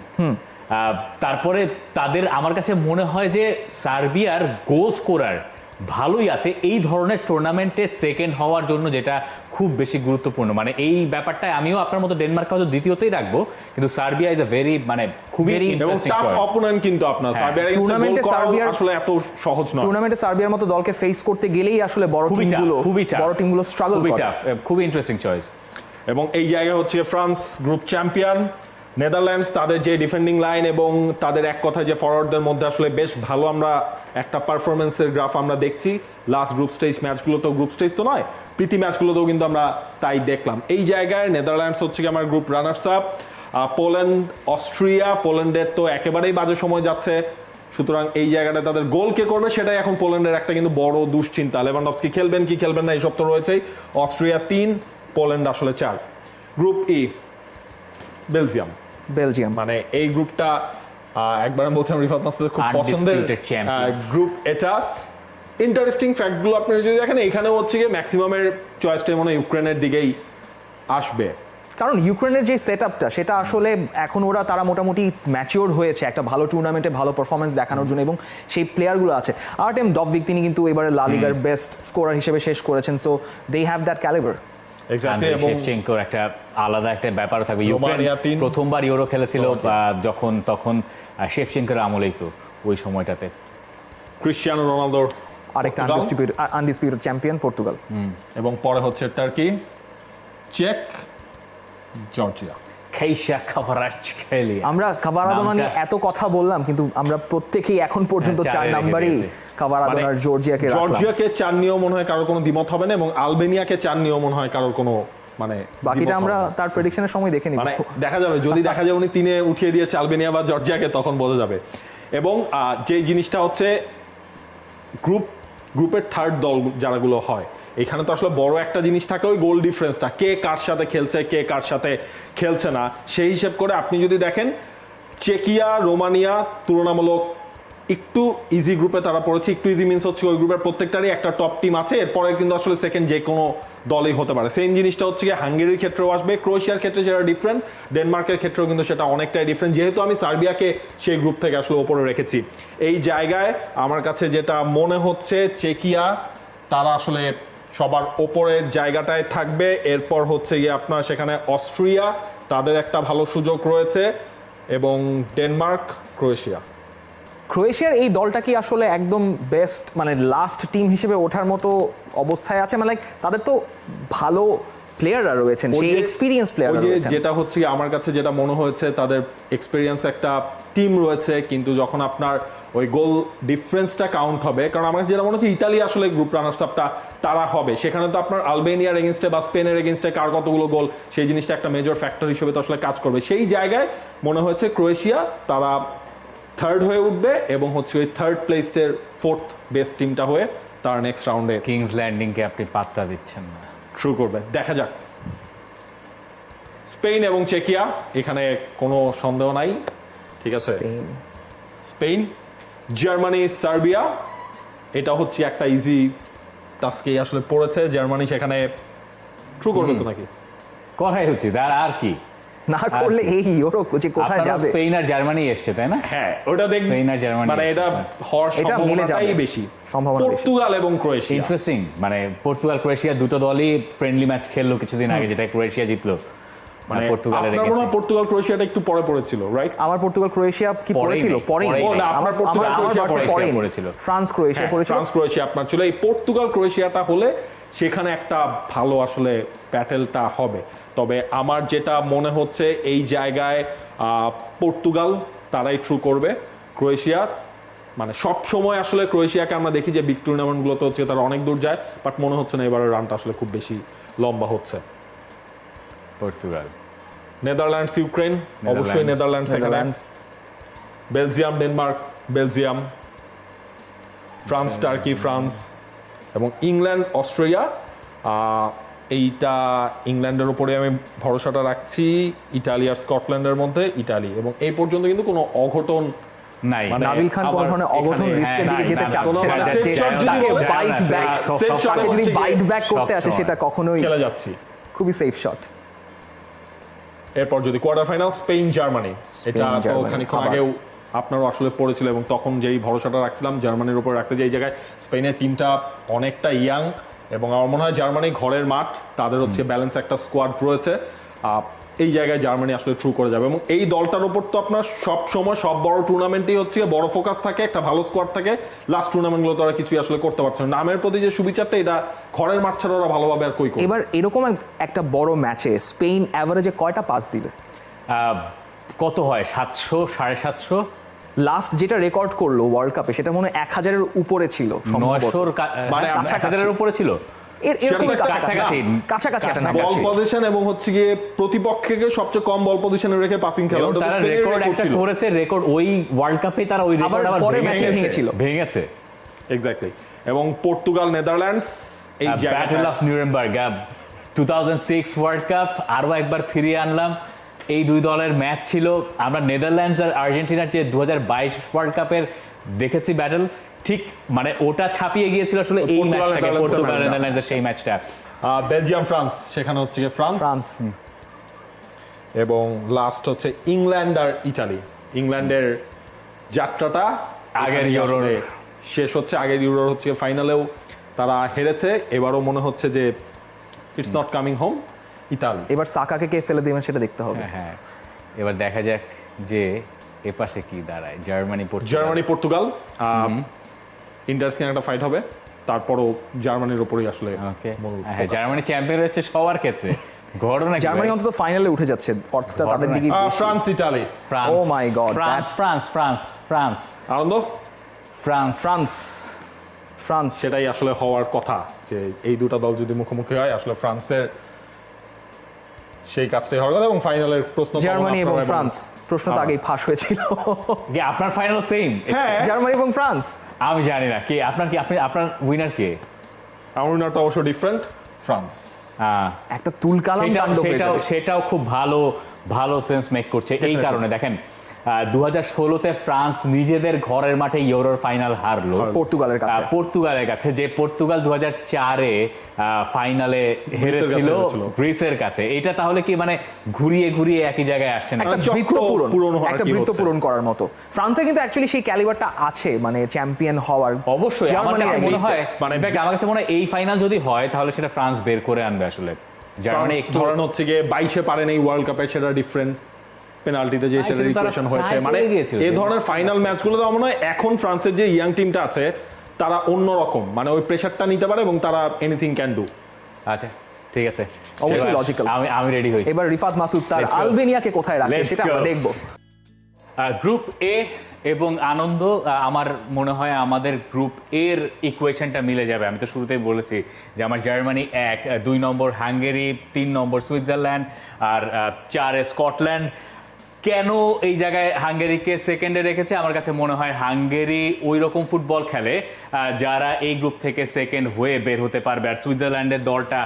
তারপরে তাদের আমার কাছে মনে হয় যে সার্বিয়ার গোল স্কোরার ভালোই আছে এই ধরনের টুর্নামেন্টে সেকেন্ড হওয়ার জন্য, যেটা খুব বেশি গুরুত্বপূর্ণ। মানে এই ব্যাপারটায় আমিও আপনার মতো ডেনমার্ককে হয়তো দ্বিতীয়তেই রাখবো, কিন্তু সার্বিয়া ইজ আ ভেরি মানে খুবই এবং টাফ অপোনেন্ট কিন্তু আপনার সার্বিয়ার টুর্নামেন্টে সার্বিয়ার আসলে এত সহজ নয়। টুর্নামেন্টে সার্বিয়ার মতো দলকে ফেস করতে গেলেই আসলে বড় টিমগুলো স্ট্রাগল খুবই করে। টাফ, খুবই ইন্টারেস্টিং চয়েস। এবং এই জায়গায় হচ্ছে ফ্রান্স গ্রুপ চ্যাম্পিয়ন, নেদারল্যান্ডস তাদের যে ডিফেন্ডিং লাইন এবং তাদের এক কথা যে ফরওয়ার্ডদের মধ্যে আসলে বেশ ভালো আমরা একটা পারফরমেন্সের গ্রাফ আমরা দেখছি লাস্ট গ্রুপ স্টেজ ম্যাচগুলোতেও, গ্রুপ স্টেজ তো নয় প্রীতি ম্যাচগুলোতেও কিন্তু আমরা তাই দেখলাম। এই জায়গায় নেদারল্যান্ডস হচ্ছে কি আমার group runners up, Poland Austria, পোল্যান্ডের তো একেবারেই বাজে সময় যাচ্ছে, সুতরাং এই জায়গাটা তাদের গোল কে করবে সেটাই এখন পোল্যান্ডের একটা কিন্তু বড় দুশ্চিন্তা। লেভানডস্কি খেলবেন কি খেলবেন না এইসব তো রয়েছেই। অস্ট্রিয়া 3, পোল্যান্ড আসলে 4। গ্রুপ ই, বেলজিয়াম। মানে এই গ্রুপটা একবার আমি বলছিলাম রিফাত মাসুদের খুব পছন্দের গ্রুপ। এটা ইন্টারেস্টিং ফ্যাক্টগুলো আপনি যদি দেখেন, এখানে হচ্ছে গিয়ে ম্যাক্সিমামের চয়েসটা মনে হয় ইউক্রেনের দিকেই আসবে, কারণ ইউক্রেনের যে সেটআপটা সেটা আসলে এখন তারা মোটামুটি ম্যাচিওর হয়েছে একটা ভালো টুর্নামেন্টে ভালো পারফরমেন্স দেখানোর জন্য, এবং সেই প্লেয়ারগুলো আছে। আর্টেম ডবভিক তিনি কিন্তু এবারে লা লিগার বেস্ট স্কোরার হিসেবে শেষ করেছেন, so they have that calibre. Andriy শেভচেঙ্কোর একটা আলাদা একটা ব্যাপার থাকবে। ইউক্রেন প্রথমবার ইউরো খেলেছিল যখন, তখন শেভচেঙ্কোর আমলেই তো ওই সময়টাতে। ক্রিশ্চিয়ানো রোনালদোর আরেকটা আনডিসপিউটেড চ্যাম্পিয়ন পর্তুগাল, এবং পরে হচ্ছে টার্কি, চেক, জর্জিয়া। আমরা কাভারাদোনা নিয়ে এত কথা বললাম, কিন্তু আমরা প্রত্যেকেই এখন পর্যন্ত 4 নাম্বারই কাভারাদোনা আর জর্জিয়াকে 4 নিয়েও মনে হয় কারোর কোনো দ্বিমত হবে না, এবং আলবেনিয়াকে 4 নিয়েও মনে হয় কারোর কোনো মানে বাকিটা আমরা তার প্রেডিকশনের সময় দেখে নিব, মানে দেখা যাবে। যদি দেখা যায় উনি 3-এ উঠিয়ে দিয়েছে আলবেনিয়া বা জর্জিয়াকে, তখন বোঝা যাবে। এবং যে জিনিসটা হচ্ছে গ্রুপের থার্ড দল যারাগুলো হয়, এখানে তো আসলে বড় একটা জিনিস থাকে ওই গোল ডিফারেন্সটা, কে কার সাথে খেলছে কে কার সাথে খেলছে না, সেই হিসেব করে আপনি যদি দেখেন চেকিয়া, রোমানিয়া তুলনামূলক একটু ইজি গ্রুপে তারা পড়েছে। একটু ইজি মিনস হচ্ছে ওই গ্রুপের প্রত্যেকটারই একটা টপ টিম আছে, এরপরে কিন্তু আসলে সেকেন্ড যে কোনো দলই হতে পারে। সেম জিনিসটা হচ্ছে কি হাঙ্গেরির ক্ষেত্রেও আসবে, ক্রোয়েশিয়ার ক্ষেত্রে যেটা ডিফারেন্ট, ডেনমার্কের ক্ষেত্রেও কিন্তু সেটা অনেকটাই ডিফারেন্ট, যেহেতু আমি সার্বিয়াকে সেই গ্রুপ থেকে আসলে ওপরে রেখেছি। এই জায়গায় আমার কাছে যেটা মনে হচ্ছে চেকিয়া তারা আসলে সবার ওপরের জায়গাটায় থাকবে। এরপর হচ্ছে গিয়ে আপনার সেখানে অস্ট্রিয়া, তাদের একটা ভালো সুযোগ রয়েছে, এবং ডেনমার্ক, ক্রোয়েশিয়ার এই দলটা কি আসলে একদম বেস্ট মানে লাস্ট টিম হিসেবে ওঠার মতো অবস্থায় আছে? মানে তাদের তো ভালো প্লেয়াররা রয়েছেন, সেই এক্সপেরিয়েন্স প্লেয়াররা রয়েছেন। যেটা হচ্ছে আমার কাছে যেটা মনে হয়েছে তাদের এক্সপেরিয়েন্স একটা টিম রয়েছে, কিন্তু যখন আপনার ওই গোল ডিফারেন্সটা কাউন্ট হবে, কারণ আমার যেটা মনে হচ্ছে ইতালি আসলে গ্রুপ রানার্স আপটা তারা হবে, সেখানে তো আপনার আলবেনিয়ার এগেনস্টে বা স্পেনের এগেনস্টে কার কতগুলো গোল সেই জিনিসটা একটা মেজর ফ্যাক্টর হিসেবে তো আসলে কাজ করবে। সেই জায়গায় মনে হয়েছে ক্রোয়েশিয়া তারা থার্ড হয়ে উঠবে, এবং হচ্ছে ওই থার্ড প্লেসের ফোর্থ বেস্ট টিমটা হয়ে তারা নেক্সট রাউন্ডে কিংস ল্যান্ডিংকে আপনি পাত্তা দিচ্ছেন না, শুরু করবে। দেখা যাক। স্পেন এবং চেকিয়া, এখানে কোনো সন্দেহ নাই, ঠিক আছে। স্পেন, জার্মানি, সার্বিয়া, এটা হচ্ছে একটা ইজি টাস্কেই আসলে পড়েছে। জার্মানি সেখানে ট্রু করবে তো নাকি? করাই উচিত, আর কি না করলে এই ইউরো যে কোথায় যাবে। স্পেন আর জার্মানি এসছে তাই না? হ্যাঁ, ওটা দেখবেন, স্পেন আর জার্মানি মানে এটা হওয়ার সম্ভাবনাটাই বেশি। পর্তুগাল এবং ক্রোয়েশিয়া ইন্টারেস্টিং, মানে পর্তুগাল ক্রোয়েশিয়া দুটো দলই ফ্রেন্ডলি ম্যাচ খেললো কিছুদিন আগে, যেটা ক্রোয়েশিয়া জিতলো। মানে পর্তুগাল ক্রোয়েশিয়াটা একটু পরে পড়েছিল, রাইট? আমার পর্তুগাল ক্রোয়েশিয়া কি পড়েছিল? আমার পর্তুগাল ক্রোয়েশিয়া পড়েছিল, ফ্রান্স ক্রোয়েশিয়া পড়েছিল। ফ্রান্স ক্রোয়েশিয়া আপনার ছিল। এই পর্তুগাল ক্রোয়েশিয়াটা হলে সেখানে একটা ভালো আসলে ব্যাটেলটা হবে। তবে আমার যেটা মনে হচ্ছে এই জায়গায় পর্তুগাল তারাই ট্রু করবে। ক্রোয়েশিয়া মানে সব সময় আসলে ক্রোয়েশিয়াকে আমরা দেখি যে বিগ টুর্নামেন্টগুলোতে হচ্ছে তারা অনেক দূর যায়, বাট মনে হচ্ছে না এবারের রানটা আসলে খুব বেশি লম্বা হচ্ছে। পর্তুগাল নেদারল্যান্ডস ইউক্রেন, অবশ্যই নেদারল্যান্ডস এখানে, Netherlands, Belgium Denmark, Belgium, France turkey France, এবং ইংল্যান্ড অস্ট্রেলিয়া। এইটা ইংল্যান্ডের উপরে আমি ভরসাটা রাখছি, ইটালি আর স্কটল্যান্ডের মধ্যে ইটালি। এবং এই পর্যন্ত কিন্তু কোনো অঘটন নাই মানে নাবিল খান কোনো আবার ধরনের অঘটন এখানে- রিস্কের হ্যাঁ, দিকে যেতে না, চাচ্ছে কোনো না, মানে যে safe shot যদি তাকে বলে, bite safe back, shot, safe shot তাকে যদি হচ্ছে বাইট গিয়ে ব্যাক করতে আসে সবসময়। সেটা কখনোই খেলে যাচ্ছি। খুবই সেফ শট। এরপর যদি কোয়ার্টার ফাইনাল স্পেন জার্মানি, এটা তো জার্মানি, খানিকক্ষণ আবার। আগেও আপনারও আসলে পড়েছিল এবং তখন যেই ভরসাটা রাখছিলাম জার্মানির উপর রাখতে, যে এই জায়গায় স্পেনের টিমটা অনেকটা ইয়াং এবং আমার মনে হয় জার্মানি ঘরের মাঠ, তাদের হচ্ছে ব্যালেন্স একটা স্কোয়াড রয়েছে, এই জায়গায় জার্মানি আসলে ট্রু করে যাবে। এবং এই দলটার উপর তো আপনার সব সময় সব বড় টুর্নামেন্টেই হচ্ছে বড় ফোকাস থাকে, একটা ভালো স্কোয়াড থাকে, লাস্ট টুর্নামেন্টগুলো তো ওরা কিছুই আসলে করতে পারছে না। নামের প্রতি যে সুবিচারটা, এটা ঘরের মাঠ ছাড়া ওরা ভালোভাবে আর কই করবে। এবার এরকম একটা বড় ম্যাচে স্পেন অ্যাভারেজে কয়টা পাস দিবে? কত হয়, 700 750? লাস্ট যেটা রেকর্ড করলো ওয়ার্ল্ড কাপে সেটা মনে হয় 1000-এর উপরে ছিল সম্ভবত। 900 মানে কাছাকাছি। 1000-এর উপরে ছিল। এরকমই সেটা তো কাছাকাছি কাছাকাছি। একটা কাছাকাছি। নাম্বার বল ছিল। পজিশন এবং হচ্ছে গিয়ে প্রতিপক্ষকে সবচেয়ে কম বল পজিশনে রেখে পাসিং খেলা, এবং ওটা তো তারা স্পেনের রেকর্ড record একটা ছিল। করেছে, রেকর্ড ওই ওয়ার্ল্ড কাপে তারা ওই রেকর্ড আবার আবার পরের ভেঙে ম্যাচে গেছে। ভেঙেছিল। ভেঙে গেছে। এক্স্যাক্টলি। এবং পর্তুগাল নেদারল্যান্ডস, এই ব্যাটল জায়গাটা অফ নিউরেমবার্গ 2006 ওয়ার্ল্ড কাপ আরও একবার ফিরিয়ে আনলাম। এই দুই দলের ম্যাচ ছিল। আমরা নেদারল্যান্ডস আর আর্জেন্টিনার যে 2022 ওয়ার্ল্ড কাপের দেখেছি ব্যাটল, ঠিক মানে ওটা ছাপিয়ে গিয়েছিল আসলে এই পর্তুগাল ম্যাচটাকে, নেদারল্যান্ডসের পর্তুগাল ম্যাচটা। নেদারল্যান্ডসের সেই ম্যাচটা। বেলজিয়াম ফ্রান্স, সেখানে হচ্ছে গিয়ে ফ্রান্স, ফ্রান্স, এবং লাস্ট হচ্ছে ইংল্যান্ড আর ইটালি। ইংল্যান্ডের যাত্রাটা আগের এখানেই ইউরোর আসলে শেষ হচ্ছে, আগের ইউরোর হচ্ছে ফাইনালেও তারা হেরেছে, এবারও মনে হচ্ছে যে it's not coming home Italy. এবার সাকাকে কে ফেলে দিবেন সেটা দেখতে হবে। হ্যাঁ, এবার দেখা যাক যে এপাশে কি দাঁড়ায়। জার্মানি জার্মানি পর্তুগাল, ইন্টারেস্টিং একটা ফাইট হবে, তারপরও জার্মানির ওপরেই আসলে ওকে, মূল হ্যাঁ, focus। জার্মানি চ্যাম্পিয়ন হয়েছে সবার ক্ষেত্রে। ঘটনা কি জার্মানি ভাই? অন্তত ফাইনালে উঠে যাচ্ছে, অটসটা তাদের দিকে France Italy, France, Oh my God, France France France France আনন্দ ফ্রান্স ফ্রান্স, ফ্রান্স সেটাই আসলে হওয়ার কথা, যে এই দুটো দল যদি মুখোমুখি হয় আসলে ফ্রান্সের সেই কাজটাই হওয়ার কথা। এবং ফাইনালের প্রশ্ন তো জার্মানি এবং আপনারা ফ্রান্স, প্রশ্ন তো আমার। আগেই ফাঁস হয়েছিল। যে আপনার ফাইনাল সেম। হ্যাঁ, জার্মানি এবং ফ্রান্স, আমি জানি না কে আপনার, কি আপনি আপনার উইনার কে? আমার উইনারটা অবশ্য ডিফারেন্ট, ফ্রান্স। একটা তুলকালাম কাণ্ড হয়ে যাবে। সেটাও খুব ভালো ভালো সেন্স মেক করছে এই Definitely. কারণে। দেখেন 2016-তে ফ্রান্স নিজেদের ঘরের মাঠে ইউরোর ফাইনাল হারলো পর্তুগালের কাছে। পর্তুগালের কাছে, যে পর্তুগাল 2004-এ ফাইনালে হেরেছিল হেরেছিল। গ্রিসের কাছে। এটা তাহলে কি মানে ঘুরিয়ে ঘুরিয়ে একই জায়গায় আসছে না? একটা চক্র বৃত্ত পূরণ, পূরণ হওয়ার একটা কি বৃত্ত হচ্ছে? পূরণ করার মতো। ফ্রান্সের কিন্তু অ্যাকচুয়ালি সেই ক্যালিবারটা আছে, মানে চ্যাম্পিয়ন হওয়ার। অবশ্যই আমার জার্মানি কাছে মনে against হয়, মানে in fact, আমার কাছে মনে হয় এই ফাইনাল যদি হয় তাহলে সেটা ফ্রান্স বের করে আনবে আসলে। জার্মানি ফ্রান্স একটু ধরেন হচ্ছে গিয়ে 22-এ পারেন এই ওয়ার্ল্ড কাপে, সেটা ডিফারেন্ট, পেনাল্টিতে যে সেটা সেটা তারা ইকুয়েশন হয়েছে, try মানে করে গিয়েছিল। এই ধরনের ফাইনাল ম্যাচগুলো তো আমার মনে হয় এখন ফ্রান্সের যে ইয়াং টিমটা আছে তারা অন্যরকম, মানে ওই প্রেশারটা নিতে পারে এবং তারা এনিথিং ক্যান ডু। আচ্ছা, ঠিক আছে, অবশ্যই এবার logical। আমি রেডি হই। এবার রিফাত মাসুদ তার Let's go. আলবেনিয়াকে কোথায় রাখে Let's সেটা আমরা go. দেখবো। গ্রুপ এ এবং আনন্দ, আমার মনে হয় আমাদের গ্রুপ এর ইকুয়েশনটা মিলে যাবে। আমি তো শুরুতেই বলেছি যে আমার জার্মানি 1, 2 নম্বর হাঙ্গেরি, 3 নম্বর সুইজারল্যান্ড, আর 4-এ স্কটল্যান্ড। কেন এই জায়গায় হাঙ্গেরিকে সেকেন্ডে রেখেছে? আমার কাছে মনে হয় হাঙ্গেরি ওই রকম ফুটবল খেলে যারা এই গ্রুপ থেকে সেকেন্ড হয়ে বের হতে পারবে, আর সুইজারল্যান্ডের দলটা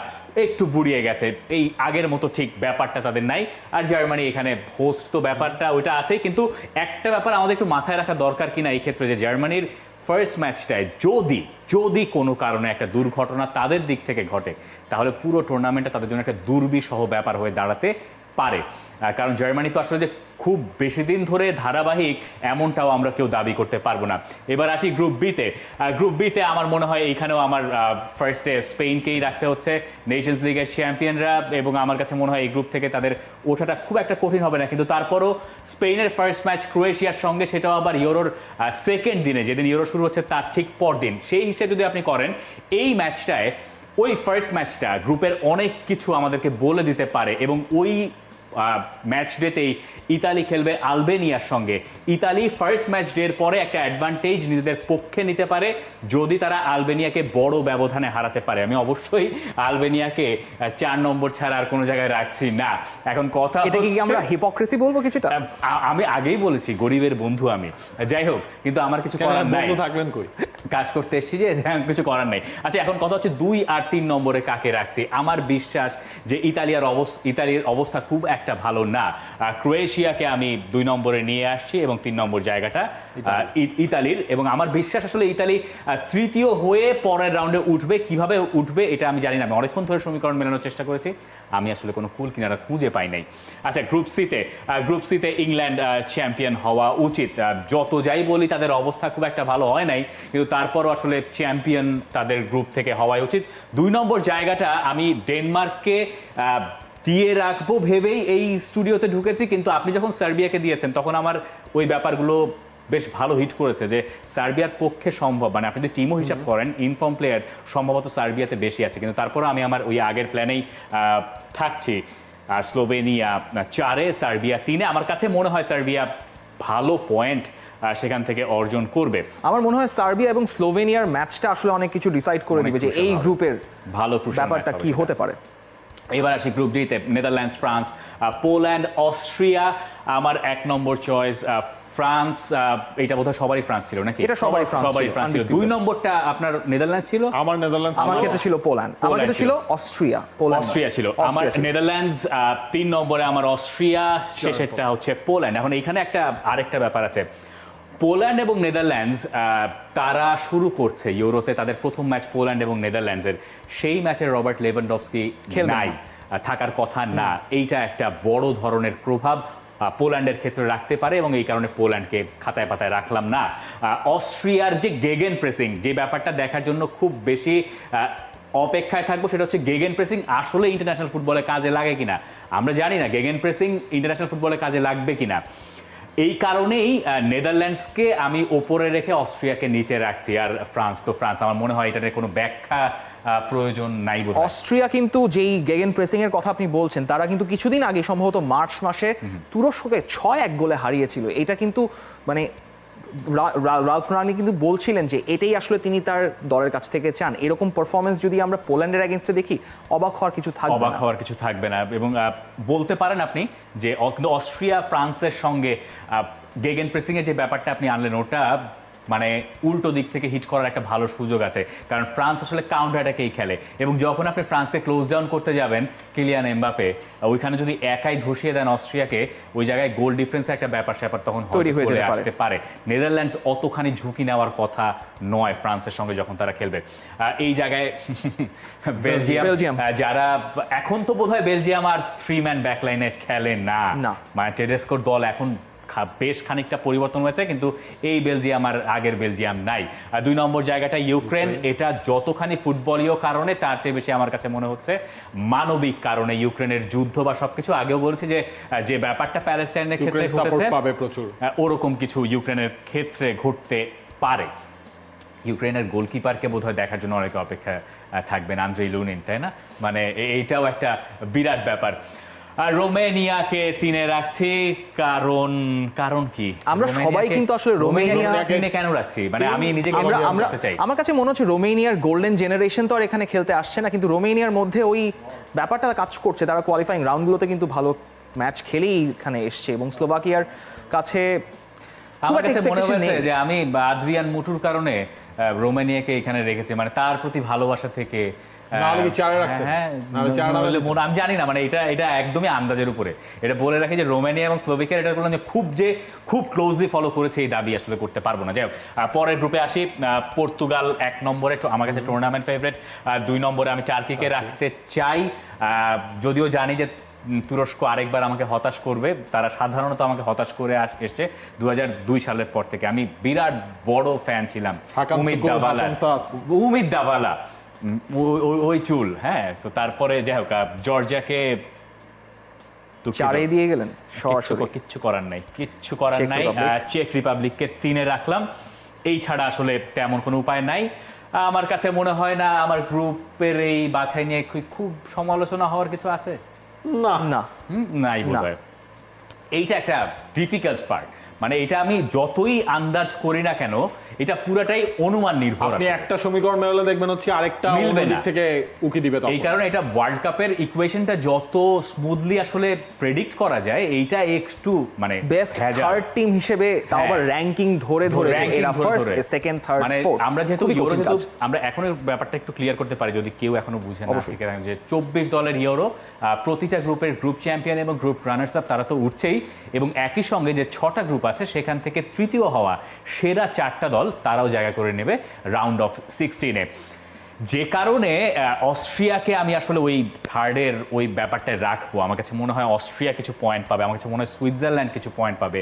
একটু বুড়িয়ে গেছে, এই আগের মতো ঠিক ব্যাপারটা তাদের নাই। আর জার্মানি এখানে হোস্ট, তো ব্যাপারটা ওইটা আছে। কিন্তু একটা ব্যাপার আমাদের একটু মাথায় রাখা দরকার কিনা এই ক্ষেত্রে, যে জার্মানির ফার্স্ট ম্যাচটায় যদি কোনো কারণে একটা দুর্ঘটনা তাদের দিক থেকে ঘটে, তাহলে পুরো টুর্নামেন্টটা তাদের জন্য একটা দুর্বিষহ ব্যাপার হয়ে দাঁড়াতে পারে। কারণ জার্মানি তো আসলে যে খুব বেশি দিন ধরে ধারাবাহিক এমনটাও আমরা কেউ দাবি করতে পারবো না। এবার আসি গ্রুপ বিতে। গ্রুপ বিতে আমার মনে হয় এইখানেও আমার ফার্স্টে স্পেনকেই রাখতে হচ্ছে, নেশনস লিগের চ্যাম্পিয়নরা, এবং আমার কাছে মনে হয় এই গ্রুপ থেকে তাদের ওঠাটা খুব একটা কঠিন হবে না। কিন্তু তারপরও স্পেনের ফার্স্ট ম্যাচ ক্রোয়েশিয়ার সঙ্গে, সেটাও আবার ইউরোর সেকেন্ড দিনে, যেদিন ইউরো শুরু হচ্ছে তার ঠিক পর দিন। সেই হিসেবে যদি আপনি করেন এই ম্যাচটায়, ওই ফার্স্ট ম্যাচটা গ্রুপের অনেক কিছু আমাদেরকে বলে দিতে পারে, এবং ওই ম্যাচ ডেতেই ইতালি খেলবে আলবেনিয়ার সঙ্গে। ইতালি ফার্স্ট ম্যাচ ডের পরে একটা অ্যাডভান্টেজ নিজেদের পক্ষে নিতে পারে যদি তারা আলবেনিয়াকে বড় ব্যবধানে হারাতে পারে। আমি অবশ্যই আলবেনিয়াকে 4 নম্বর ছাড়া আর কোনো জায়গায় রাখছি না। এখন কথা এটা কি হচ্ছে- আমরা হিপোক্রেসি বলবো কিছুটা? আমি আগেই বলেছি গরিবের বন্ধু আমি, যাই হোক, কিন্তু আমার কিছু করার নাই, বন্ধু থাকবেন কই? কাজ করতে এসেছি যে কিছু করার নেই। আচ্ছা, এখন কথা হচ্ছে 2 আর 3 নম্বরে কাকে রাখছি। আমার বিশ্বাস যে ইতালির অবস্থা খুব একটা ভালো না। ক্রোয়েশিয়াকে আমি 2 নম্বরে নিয়ে আসছি এবং 3 নম্বর জায়গাটা ইতালির, এবং আমার বিশ্বাস আসলে ইতালি তৃতীয় হয়ে পরের রাউন্ডে উঠবে। কিভাবে উঠবে এটা আমি জানি না, আমি অনেকক্ষণ ধরে সমীকরণ মেলানোর চেষ্টা করেছি, আমি আসলে কোনো কুল কিনারা খুঁজে পাই নাই। আচ্ছা, গ্রুপ সিতে ইংল্যান্ড চ্যাম্পিয়ন হওয়া উচিত। যত যাই বলি তাদের অবস্থা খুব একটা ভালো হয় নাই, কিন্তু তারপরও আসলে চ্যাম্পিয়ন তাদের গ্রুপ থেকে হওয়াই উচিত। 2 নম্বর জায়গাটা আমি ডেনমার্ককে দিয়ে রাখবো ভেবেই এই স্টুডিওতে ঢুকেছি, কিন্তু আপনি যখন সার্বিয়াকে দিয়েছেন তখন আমার ওই ব্যাপারগুলো বেশ ভালো হিট করেছে যে সার্বিয়ার পক্ষে সম্ভব, মানে আপনি যদি টিমও হিসাব করেন ইনফর্ম প্লেয়ার সম্ভবত সার্বিয়াতে বেশি আছে, কিন্তু তারপরও আমি আমার ওই আগের প্ল্যানেই থাকছি। আর স্লোভেনিয়া 4-এ, সার্বিয়া 3-এ। আমার কাছে মনে হয় সার্বিয়া ভালো পয়েন্ট সেখান থেকে অর্জন করবে। আমার মনে হয় সার্বিয়া এবং স্লোভেনিয়ার ম্যাচটা আসলে অনেক কিছু ডিসাইড করে দিবে যে এই গ্রুপের ভালো ব্যাপারটা কি হতে পারে। এবার আসি গ্রুপ ডিতে, নেদারল্যান্ডস, ফ্রান্স, পোল্যান্ড, অস্ট্রিয়া। আমার 1 নম্বর চয়েস ফ্রান্স। এটা বোধহয় সবারই ফ্রান্স ছিল নাকি? এটা সবারই ফ্রান্স ছিল। 2 নম্বরটা আপনার নেদারল্যান্ডস ছিল? আমার নেদারল্যান্ডস, আমার ক্ষেত্রে ছিল পোল্যান্ড, আমার ক্ষেত্রে ছিল অস্ট্রিয়া। অস্ট্রিয়া ছিল আমার, নেদারল্যান্ডস 3 নম্বরে আমার, অস্ট্রিয়া, শেষেরটা হচ্ছে পোল্যান্ড। এখন এইখানে আরেকটা ব্যাপার আছে। পোল্যান্ড এবং নেদারল্যান্ডস তারা শুরু করছে ইউরোতে তাদের প্রথম ম্যাচ পোল্যান্ড এবং নেদারল্যান্ডসের, সেই ম্যাচে রবার্ট লেভানডফস্কি নাই, থাকার কথা না। এইটা একটা বড় ধরনের প্রভাব পোল্যান্ডের ক্ষেত্রে রাখতে পারে এবং এই কারণে পোল্যান্ডকে খাতায় পাতায় রাখলাম না। অস্ট্রিয়ার যে গেগেন প্রেসিং, যে ব্যাপারটা দেখার জন্য খুব বেশি অপেক্ষায় থাকবো, সেটা হচ্ছে গেগেন প্রেসিং আসলে ইন্টারন্যাশনাল ফুটবলে কাজে লাগে কিনা। আমরা জানি না গেগেন প্রেসিং ইন্টারন্যাশনাল ফুটবলে কাজে লাগবে কিনা। এই কারণেই নেদারল্যান্ডসকে আমি ওপরে রেখে অস্ট্রিয়াকে নিচে রাখছি। আর ফ্রান্স আমার মনে হয় এটার কোনো ব্যাখ্যা প্রয়োজন নাই বোধ হয়। অস্ট্রিয়া কিন্তু যেই গেগেন প্রেসিং এর কথা আপনি বলছেন, তারা কিন্তু কিছুদিন আগে সম্ভবত মার্চ মাসে তুরস্ককে 6-1 গোলে হারিয়েছিল। এটা কিন্তু মানে রালফ রানি কিন্তু বলছিলেন যে এটাই আসলে তিনি তার দলের কাছ থেকে চান। এরকম পারফরমেন্স যদি আমরা পোল্যান্ডের এগেইনস্টে দেখি, অবাক হওয়ার কিছু থাকবে না। এবং বলতে পারেন আপনি যে অস্ট্রিয়া ফ্রান্সের সঙ্গে গেগেন প্রেসিং এর যে ব্যাপারটা আপনি আনলেন, ওটা মানে উল্টো দিক থেকে হিট করার একটা ভালো সুযোগ আছে, কারণ ফ্রান্স আসলে কাউন্টার অ্যাটাকেই খেলে এবং যখন আপনি ফ্রান্সকে ক্লোজ ডাউন করতে যাবেন, কিলিয়ান এমবাপে ওইখানে যদি একাই ধসিয়ে দেন অস্ট্রিয়াকে, ওই জায়গায় গোল ডিফারেন্সের একটা ব্যাপার তখন তৈরি হয়ে আসতে পারে। নেদারল্যান্ডস অতখানি ঝুঁকি নেওয়ার কথা নয় ফ্রান্সের সঙ্গে যখন তারা খেলবে। এই জায়গায় বেলজিয়াম, যারা এখন তো বোধহয় বেলজিয়াম আর 3-ম্যান ব্যাকলাইনে খেলে না, মানে টেডেস্কোর দল এখন বেশ খানিকটা পরিবর্তন হয়েছে, কিন্তু এই বেলজিয়াম আর আগের বেলজিয়াম নাই। 2 নম্বর জায়গাটা ইউক্রেন। এটা যতখানি ফুটবলীয় কারণে, তার চেয়ে বেশি আমার কাছে মনে হচ্ছে মানবিক কারণে। ইউক্রেনের যুদ্ধ বা সবকিছু, আগেও বলেছি যে ব্যাপারটা প্যালেস্টাইনের ক্ষেত্রে ঘটেছে, ওরকম কিছু ইউক্রেনের ক্ষেত্রে ঘটতে পারে। ইউক্রেনের গোলকিপারকে বোধহয় দেখার জন্য অনেকে অপেক্ষা থাকবেন, আন্দ্রেই লুনিন, তাই না? মানে এইটাও একটা বিরাট ব্যাপার। আর রোমেনিয়াকে 3-এ রাখছি, কারণ কি আমরা সবাই কিন্তু আসলে রোমেনিয়াকে কেন রাখছি, মানে আমি নিজেকে চাই। আমার কাছে মনে হচ্ছে রোমেনিয়ার গোল্ডেন জেনারেশন তো আর এখানে খেলতে আসছে না, কিন্তু রোমেনিয়ার মধ্যে ওই ব্যাপারটা কাজ করছে। তারা কোয়ালিফাইং রাউন্ডগুলোতে কিন্তু ভালো ম্যাচ খেলেই এখানে এসছে এবং স্লোভাকিয়ার কাছে আমার কাছে মনে হয়েছে যে আমি আদ্রিয়ান মুটুর কারণে রোমেনিয়াকে এখানে রেখেছি, মানে তার প্রতি ভালোবাসা থেকে। আমি জানি না, মানে এটা একদমই আন্দাজের উপরে। এটা বলে রাখি যে রোমানিয়া এবং স্লোভাকিয়া এটা বললাম যে খুব ক্লোজলি ফলো করেছে, এই দাবি আসলে করতে পারবো না। যাই হোক, পরের গ্রুপে আসি। পর্তুগাল 1 নম্বরে, আমার কাছে টুর্নামেন্ট ফেভারিট। 2 নম্বরে আমি টার্কিকে রাখতে চাই, যদিও জানি যে তুরস্ক আরেকবার আমাকে হতাশ করবে। তারা সাধারণত আমাকে হতাশ করে এসছে 2002 সালের পর থেকে। আমি বিরাট বড় ফ্যান ছিলাম উমিদ দাভালা, ওই চুল, হ্যাঁ। তো তারপরে যাই হোক, জর্জিয়াকে 4-এ দিয়ে গেলেন, কিচ্ছু করার নাই। চেক রিপাবলিককে 3-এ রাখলাম। এই ছাড়া আসলে তেমন কোনো উপায় নাই। আমার কাছে মনে হয় না আমার গ্রুপের এই বাছাই নিয়ে খুব সমালোচনা হওয়ার কিছু আছে। না নাই বোধহয়। এইটা একটা ডিফিকাল্ট পার্ট, মানে এটা আমি যতই আন্দাজ করি না কেন এটা পুরাটাই অনুমান নির্ভর। আপনি একটা সমীকরণ মেলালে দেখবেন হচ্ছে আরেকটা মিলবে অন্য দিক না। থেকে উকি দিবে তখন। এই কারণে এটা ওয়ার্ল্ড কাপের ইকুয়েশনটা যত স্মুথলি আসলে প্রেডিক্ট করা যায় এইটা একটু মানে বেস্ট ভেজাল। থার্ড টিম হিসেবে তাও হ্যাঁ। আবার র্যাঙ্কিং ধরে ধরে যে Ranking এরা ধরে ফার্স্ট ধরে। সেকেন্ড থার্ড মানে ফোর্থ আমরা যেহেতু খুবই ইউরো কঠিন যেহেতু কাজ। আমরা এখনো ব্যাপারটা একটু ক্লিয়ার করতে পারি যদি কেউ এখনো বুঝে না অবশ্যই। ঠিক আছে, যে 24 দলের ইউরো, প্রতিটা গ্রুপের গ্রুপ চ্যাম্পিয়ন এবং গ্রুপ রানার্স আপ তারা তো উঠছেই, এবং একই সঙ্গে যে 6টা গ্রুপ আছে সেখান থেকে তৃতীয় হওয়া সেরা 4টা দল তারাও জায়গা করে নেবে রাউন্ড অফ 16-এ। যে কারণে অস্ট্রিয়াকে আমি আসলে ওই থার্ডের ওই ব্যাপারটা রাখবো। আমার কাছে মনে হয় অস্ট্রিয়া কিছু পয়েন্ট পাবে, আমার কাছে মনে হয় সুইজারল্যান্ড কিছু পয়েন্ট পাবে,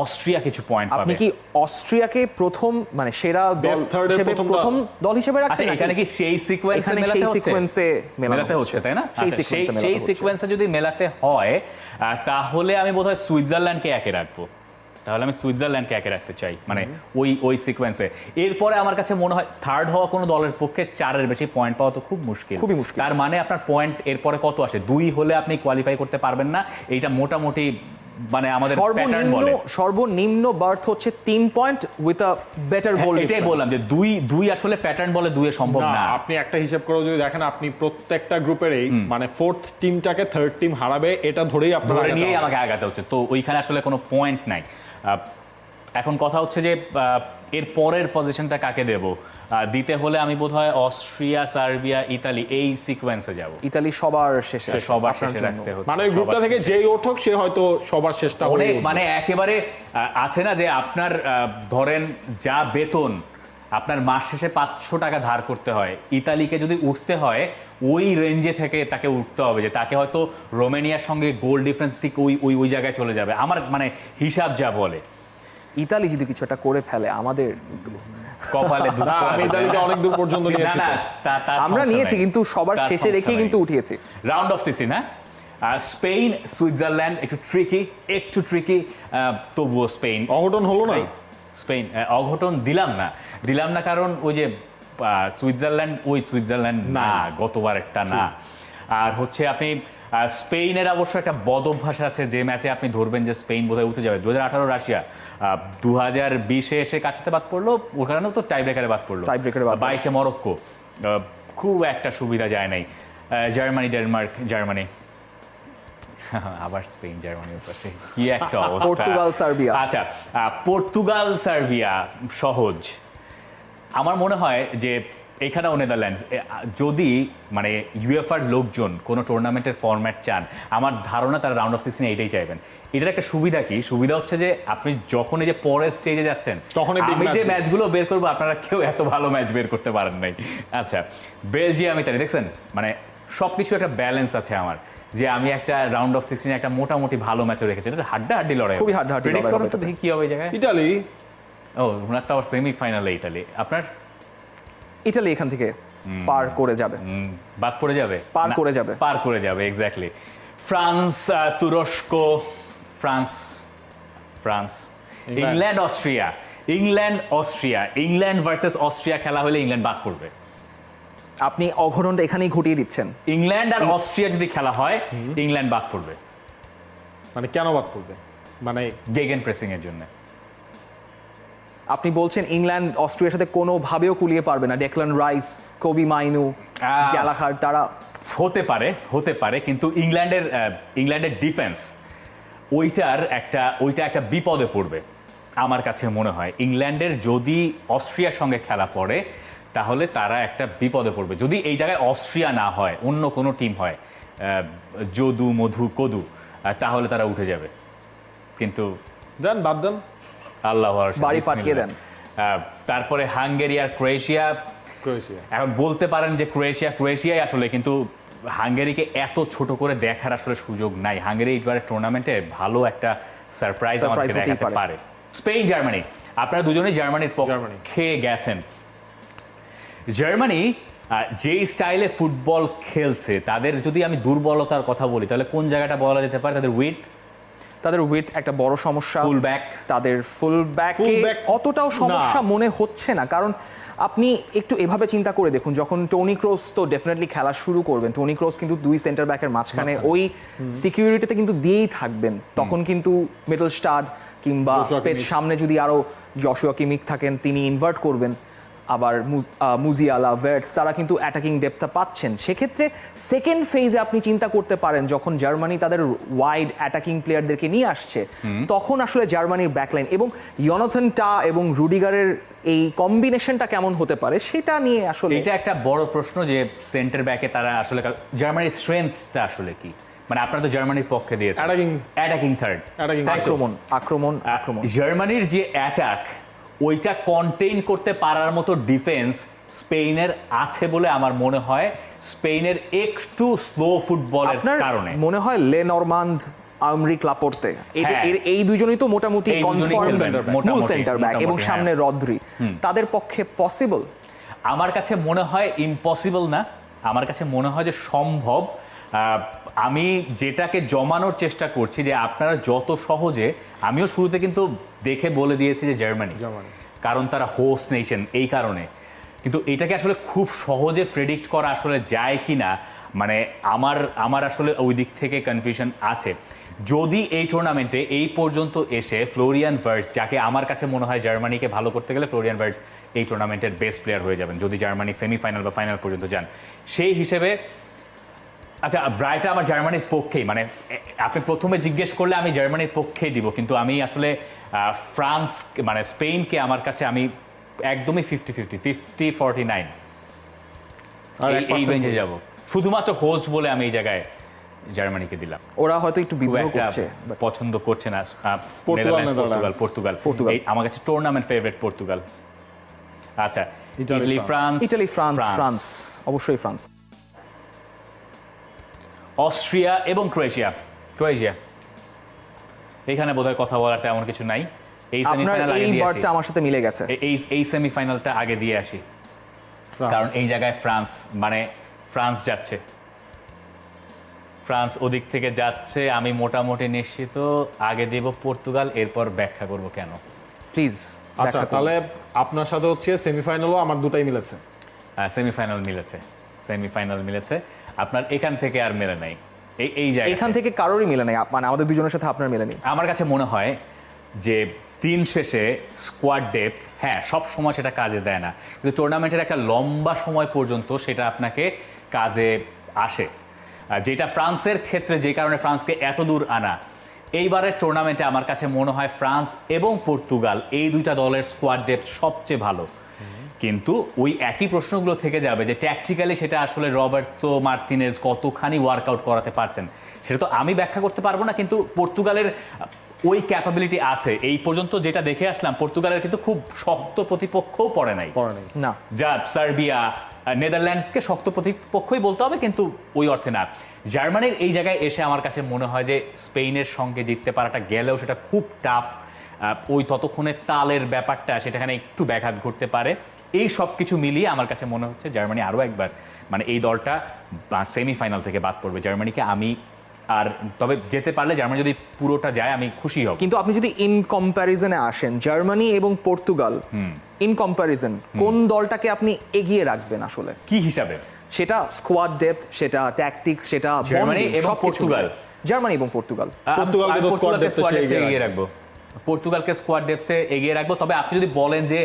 অস্ট্রিয়া কিছু পয়েন্ট পাবে। আপনি কি অস্ট্রিয়াকে প্রথম মানে সেরা দল Best third এর হিসেবে প্রথম দল হিসেবে আচ্ছা রাখছেন এখানে কি সেই সিকোয়েন্সে এখানে মেলাতে সেই হচ্ছে? সিকোয়েন্সে মেলাতে হচ্ছে তাই না? সেই আচ্ছা, সিকোয়েন্সে সেই মেলাতে হচ্ছে। সিকোয়েন্সে যদি মেলাতে হয় তাহলে আমি বোধহয় সুইজারল্যান্ডকে একে রাখবো। তাহলে আমি সুইজারল্যান্ডকে একে রাখতে চাই, মানে ওই সিকোয়েন্সে। এরপরে আমার কাছে মনে হয় থার্ড হওয়া কোনো দলের পক্ষে 4-এর বেশি পয়েন্ট পাওয়া তো খুব মুশকিল। খুবই মুশকিল। তার মানে আপনার পয়েন্ট এরপরে কত আসে? 2 হলে আপনি কোয়ালিফাই করতে পারবেন না, এইটা মোটামুটি মানে আমাদের প্যাটার্ন বলে। সর্বনিম্ন বার্থ হচ্ছে 3 পয়েন্ট উইথ আ বেটার গোল এটাই বললাম যে 2 আসলে প্যাটার্ন বলে 2 সম্ভব না, না। আপনি একটা হিসাব করে যদি দেখেন আপনি প্রত্যেকটা গ্রুপেরই মানে ফোর্থ টিমটাকে থার্ড টিম হারাবে এটা ধরেই আপনার ধরে নিয়েই আমাকে আগাতে হচ্ছে, তো ওইখানে আসলে কোনো পয়েন্ট নাই। এখন কথা হচ্ছে যে এর পরের পজিশনটা কাকে দেব? দিতে হলে আমি বোধহয় অস্ট্রিয়া, সার্বিয়া, ইতালি এই সিকোয়েন্সে যাব। ইতালি সবার শেষে সবার আপনার শেষে জন্য। রাখতে হচ্ছে। মানে ওই গ্রুপটা থেকে যেই ওঠক সে হয়তো সবার শেষটা হয়ে অনেক উঠবে। মানে একেবারে আছে না যে আপনার ধরেন যা বেতন আপনার মাস শেষে 500 টাকা ধার করতে হয়, ইতালিকে যদি উঠতে হয় ওই রেঞ্জে থেকে তাকে উঠতে হবে, যে তাকে হয়তো রোমেনিয়ার সঙ্গে গোল ডিফারেন্স ঠিক ওই জায়গায় চলে যাবে, আমার মানে হিসাব যা বলে। ইতালি যদি কিছু একটা করে ফেলে আমাদের কপালে দুঃখ না, আমি আছে। ইতালিকে অনেক দূর পর্যন্ত না, নিয়েছি না, তো। আমরা নিয়েছি কিন্তু সবার তার শেষে সমস্যা রেখেই নাই। কিন্তু উঠিয়েছি। রাউন্ড অফ 16, হ্যাঁ। আর স্পেন, সুইজারল্যান্ড একটু ট্রিকি, তবুও স্পেন। অঘটন হলো না? স্পেন অঘটন দিলাম না কারণ ওই যে সুইজারল্যান্ড না, গতবার একটা না। আর হচ্ছে আপনি স্পেনের অবশ্য একটা বদ অভ্যাস আছে, যে ম্যাচে আপনি ধরবেন যে স্পেন বোধহয় উঠে যাবে। 2018 রাশিয়া, 2020-এ এসে কাছাতে বাদ পড়লো, ওখানেও তো টাই ব্রেকারে বাদ পড়লো। Tie breaker-এ বাদ পড়লো। 22-এ মরক্কো, খুব একটা সুবিধা যায় নাই। জার্মানি, ডেনমার্ক, জার্মানি আবার স্পেন, জার্মানির পাশে কি একটা অবস্থা। Portugal, Serbia. আচ্ছা, পর্তুগাল, সার্বিয়া সহজ। আমার মনে হয় যে এখানেও নেদারল্যান্ডস, যদি মানে ইউএফআর লোকজন কোনো টুর্নামেন্টের ফরম্যাট চান, আমার ধারণা তারা রাউন্ড অফ 16 এইটাই চাইবেন। এটার একটা সুবিধা কি? সুবিধা হচ্ছে যে আপনি যখন এই যে পরের স্টেজে যাচ্ছেন, তখনই big আমি match যে হবে। ম্যাচগুলো বের করবো আপনারা কেউ এত ভালো ম্যাচ বের করতে পারেন নাই। আচ্ছা, বেলজিয়াম, ইতালি, দেখছেন মানে সবকিছু একটা ব্যালেন্স আছে আমার, যে আমি একটা রাউন্ড অফ 16 একটা মোটামুটি ভালো ম্যাচও রেখেছি। এটা হাড্ডাহাড্ডি লড়াই, খুবই হাড্ডাহাড্ডি Predict লড়াই করুন হবে তো দেখি কি হবে এই জায়গায়। ইতালি ও ওনার তো আবার সেমিফাইনালে ইতালি, আপনার ইতালি এখান থেকে পার করে যাবে। বাদ পড়ে যাবে, পার না, করে যাবে। পার করে যাবে, এক্স্যাক্টলি। ফ্রান্স, তুরস্ক, France, England, Austria, England versus Austria খেলা হলে ইংল্যান্ড বাদ পড়বে। আপনি অঘটনটা এখানেই ঘটিয়ে দিচ্ছেন। ইংল্যান্ড আর অস্ট্রিয়া যদি খেলা হয় ইংল্যান্ড বাদ পড়বে, মানে কেন বাদ পড়বে? মানে গেগেন প্রেসিং এর জন্য। আপনি বলছেন ইংল্যান্ড অস্ট্রিয়ার সাথে কোনোভাবেও কুলিয়ে পারবে না। ডেকলান রাইস, কোবি মাইনু, গ্যালাঘার, তারা হতে পারে কিন্তু ইংল্যান্ডের ডিফেন্স ওইটা একটা বিপদে পড়বে আমার কাছে মনে হয়। ইংল্যান্ডের যদি অস্ট্রিয়ার সঙ্গে খেলা পড়ে তাহলে তারা একটা বিপদে পড়বে। যদি এই জায়গায় অস্ট্রিয়া না হয়, অন্য কোনো টিম হয়, যদু, মধু, কদু, তাহলে তারা উঠে যাবে। কিন্তু দেন বাদ দেন, আল্লাহ ভরসা, বাড়ি বিসমিল্লাহ। পাঠিয়ে দেন। তারপরে হাঙ্গেরি আর ক্রোয়েশিয়া। এখন বলতে পারেন যে ক্রোয়েশিয়াই আসলে, কিন্তু হাঙ্গেরিকে এত ছোট করে দেখার আসলে সুযোগ নাই। হাঙ্গেরি এবারে টুর্নামেন্টে ভালো একটা সারপ্রাইজ আমাকে হতেই দেখাতে পারে। পারে। স্পেন, জার্মানি, আপনারা দুজনেই জার্মানির পক্ষে গেছেন। জার্মানি যে স্টাইলে ফুটবল খেলছে, তাদের যদি আমি দুর্বলতার কথা বলি তাহলে কোন জায়গাটা বলা যেতে পারে? তাদের উইডথ, তাদের উইথ একটা বড় সমস্যা, ফুল ব্যাক তাদের ফুল ব্যাকে Fullback অতটাও সমস্যা না। মনে হচ্ছে না, কারণ আপনি একটু এভাবে চিন্তা করে দেখুন, যখন টনি ক্রোস তো ডেফিনেটলি খেলা শুরু করবেন, টনি ক্রোস কিন্তু দুই সেন্টার ব্যাকের মাঝখানে ওই সিকিউরিটিতে কিন্তু দিয়েই থাকবেন, তখন কিন্তু মিডল স্টাড কিংবা জশুয়া পেজ কিমিখ। সামনে যদি আরো জশুয়া কিমিক থাকেন তিনি ইনভার্ট করবেন, আবার মুজিয়ালা, ভেটস তারা কিন্তু অ্যাটাকিং ডেপথটা পাচ্ছেন। সেক্ষেত্রে সেকেন্ড ফেজে আপনি চিন্তা করতে পারেন যখন জার্মানি তাদের ওয়াইড অ্যাটাকিং প্লেয়ারদেরকে নিয়ে আসছে, তখন আসলে জার্মানির ব্যাকলাইন এবং ইয়নাথন টা এবং রুডিগারের এই কম্বিনেশনটা কেমন হতে পারে সেটা নিয়ে আসলে এটা একটা বড় প্রশ্ন যে সেন্টার ব্যাকে তারা আসলে জার্মানির স্ট্রেংথটা আসলে কি, মানে আপনারা তো জার্মানির পক্ষে দিয়েছেন অ্যাটাকিং থার্ড, আক্রমণ জার্মানির যে অ্যাটাক ওইটা কন্টেইন করতে পারার মতো ডিফেন্স স্পেনের আছে বলে আমার মনে হয়, স্পেনের একটু স্লো ফুটবলের আপনার কারণে। মনে হয় লেনরমান্দ, আমরিক লাপোর্তে হ্যাঁ। এই দুজনই তো মোটামুটি এই দুজনই কনফার্ম মোটামুটি, মূল সেন্টার ব্যাক এবং মোটামুটি, সামনে রদ্রি, তাদের পক্ষে পসিবল? আমার কাছে মনে হয় ইম্পসিবল না, আমার কাছে মনে হয় যে সম্ভব। আমি যেটাকে জমানোর চেষ্টা করছি যে আপনারা যত সহজে, আমিও শুরুতে কিন্তু দেখে বলে দিয়েছি যে জার্মানি, কারণ তারা হোস্ট নেশন এই কারণে, কিন্তু এটাকে আসলে খুব সহজে প্রেডিক্ট করা আসলে যায় কি না, মানে আমার আসলে ওই দিক থেকে কনফিউশন আছে। যদি এই টুর্নামেন্টে এই পর্যন্ত এসে ফ্লোরিয়ান ভার্টস, যাকে আমার কাছে মনে হয় জার্মানিকে ভালো করতে গেলে ফ্লোরিয়ান ভার্টস এই টুর্নামেন্টের বেস্ট প্লেয়ার হয়ে যাবেন যদি জার্মানি সেমিফাইনাল বা ফাইনাল পর্যন্ত যান, সেই হিসেবে আচ্ছা রায়টা আমার জার্মানির পক্ষেই, মানে আপনি প্রথমে জিজ্ঞেস করলে আমি জার্মানির পক্ষেই দিব, কিন্তু আমি আসলে ফ্রান্স মানে স্পেনকে আমার কাছে আমি একদমই 50-50, 50-49 এই রেঞ্জে যাব, শুধুমাত্র হোস্ট বলে আমি এই জায়গায় জার্মানিকে দিলাম। ওরা হয়তো একটু খুব বিদ্রোহ একটা করছে, but পছন্দ করছে না পর্তুগাল। আমার কাছে টুর্নামেন্ট ফেভারিট পর্তুগাল। আচ্ছা ইতালি, ফ্রান্স অবশ্যই ফ্রান্স। অস্ট্রিয়া এবং ক্রোয়েশিয়া এখানে বোধহয় কথা বলার তেমন কিছু নাই। এই আপনার সেমিফাইনাল আগে এই দিয়ে আসি, বারটা আমার সাথে মিলে গেছে। এই সেমিফাইনালটা আগে দিয়ে আসি, কারণ এই জায়গায় ফ্রান্স যাচ্ছে, ফ্রান্স ওদিক থেকে যাচ্ছে, আমি মোটামুটি নিশ্চিত। আগে দেব পর্তুগাল, এরপর ব্যাখ্যা করব কেন। প্লিজ আচ্ছা তাহলে আপনার সাথে হচ্ছে সেমিফাইনালও আমার দুটাই মিলেছে। সেমিফাইনাল মিলেছে, আপনার এখান থেকে আর মেলে নাই। এই জায়গা এখান থেকে কারোরই মিলে নাই, মানে আমাদের দুজনের সাথে আপনার মিলেনি। আমার কাছে মনে হয় যে দিন শেষে স্কোয়াড ডেপথ, হ্যাঁ সব সময় সেটা কাজে দেয় না, কিন্তু টুর্নামেন্টের একটা লম্বা সময় পর্যন্ত সেটা আপনাকে কাজে আসে, যেটা ফ্রান্সের ক্ষেত্রে, যে কারণে ফ্রান্সকে এত দূর আনা। এইবারের টুর্নামেন্টে আমার কাছে মনে হয় ফ্রান্স এবং পর্তুগাল এই দুইটা দলের স্কোয়াড ডেপথ সবচেয়ে ভালো, কিন্তু ওই একই প্রশ্নগুলো থেকে যাবে যে ট্যাকটিক্যালি সেটা আসলে রবার্তো মার্তিনেজ কতখানি ওয়ার্কআউট করাতে পারছেন, সেটা তো আমি ব্যাখ্যা করতে পারবো না, কিন্তু পর্তুগালের ওই ক্যাপাবিলিটি আছে। এই পর্যন্ত যেটা দেখে আসলাম, পর্তুগালের কিন্তু খুব শক্ত প্রতিপক্ষও পড়ে নাই না, যা সার্বিয়া, নেদারল্যান্ডসকে শক্ত প্রতিপক্ষই বলতে হবে, কিন্তু ওই অর্থে না। জার্মানির এই জায়গায় এসে আমার কাছে মনে হয় যে স্পেনের সঙ্গে জিততে পারাটা গেলেও সেটা খুব টাফ, ওই ততক্ষণে তালের ব্যাপারটা সেটাখানে একটু ব্যাঘাত ঘটতে পারে। এই সব কিছু মিলিয়ে আমার কাছে মনে হচ্ছে জার্মানি আরও একবার, মানে এই দলটা সেমিফাইনাল থেকে বাদ পড়বে। জার্মানিকে আমি আর, তবে যেতে পারলে জার্মানি যদি পুরোটা যায় আমি খুশি হব। কিন্তু আপনি যদি ইন কম্প্যারিজনে আসেন, জার্মানি এবং পর্তুগাল ইন কম্প্যারিজন কোন দলটাকে আপনি এগিয়ে রাখবেন আসলে, কি হিসাবে? সেটা স্কোয়াড ডেপথ, সেটা ট্যাকটিক্স, সেটা জার্মানি bonding, এবং সবকিছু পর্তুগাল। মিলে। জার্মানি এবং পর্তুগাল। পর্তুগালকে তো স্কোয়াড ডেপথে এগিয়ে রাখবো, পর্তুগালকে স্কোয়াড ডেপথে এগিয়ে রাখবো। তবে আপনি যদি বলেন যে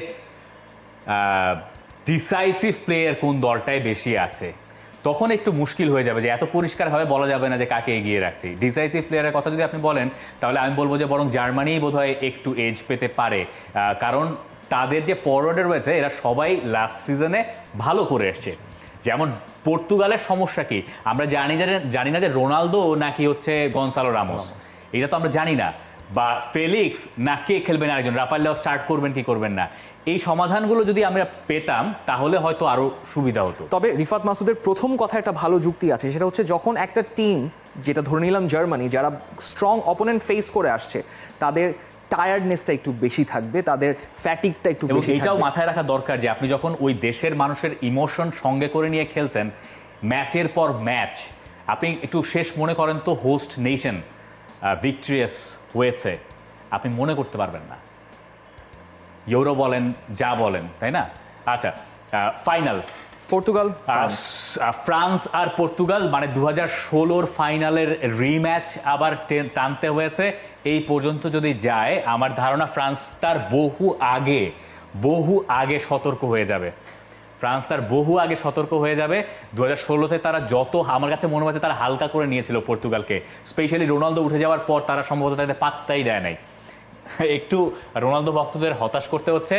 ডিসাইসিভ প্লেয়ার কোন দলটায় বেশি আছে, তখন একটু মুশকিল হয়ে যাবে, যে এত পরিষ্কারভাবে বলা যাবে না যে কাকে এগিয়ে রাখছি। ডিসাইসিভ প্লেয়ারের কথা যদি আপনি বলেন, তাহলে আমি বলবো যে বরং জার্মানিই বোধহয় একটু এজ পেতে পারে, কারণ তাদের যে ফরওয়ার্ডে রয়েছে এরা সবাই লাস্ট সিজনে ভালো করে এসছে। যেমন পর্তুগালের সমস্যা কি, আমরা জানি না যে রোনালদো নাকি হচ্ছে গনসালো রামোস, এটা তো আমরা জানি না, বা ফেলিক্স না কে খেলবেন আরেকজন, রাফায়েল লিয়াও স্টার্ট করবেন কি করবেন না। এই সমাধানগুলো যদি আমরা পেতাম তাহলে হয়তো আরো সুবিধা হতো। তবে রিফাত মাসুদের প্রথম কথা একটা ভালো যুক্তি আছে, সেটা হচ্ছে যখন একটা টিম, যেটা ধরে নিলাম জার্মানি, যারা স্ট্রং অপোনেন্ট ফেস করে আসছে, তাদের টায়ার্ডনেসটা একটু বেশি থাকবে, তাদের ফ্যাটিকটা একটু এবং বেশি এটাও থাকবে। মাথায় রাখা দরকার যে আপনি যখন ওই দেশের মানুষের ইমোশন সঙ্গে করে নিয়ে খেলছেন ম্যাচের পর ম্যাচ, আপনি একটু শেষ মনে করেন তো হোস্ট নেশন, ভিক্টরিয়াস হয়েছে আপনি মনে করতে পারবেন না। ইউরো বলেন যা বলেন, তাই না? আচ্ছা, ফাইনাল পর্তুগাল ফ্রান্স আর পর্তুগাল, মানে 2016 ফাইনালের রিম্যাচ আবার টানতে হয়েছে। এই পর্যন্ত যদি যায়, আমার ধারণা ফ্রান্স তার বহু আগে সতর্ক হয়ে যাবে। 2016-তে তারা আমার কাছে মনে হচ্ছে তারা হালকা করে নিয়েছিল পর্তুগালকে, স্পেশালি রোনালদো উঠে যাওয়ার পর তারা সম্ভবত তাদের পাত্তাই দেয় নাই। একটু রোনালদো ভক্তদের হতাশ করতে হচ্ছে।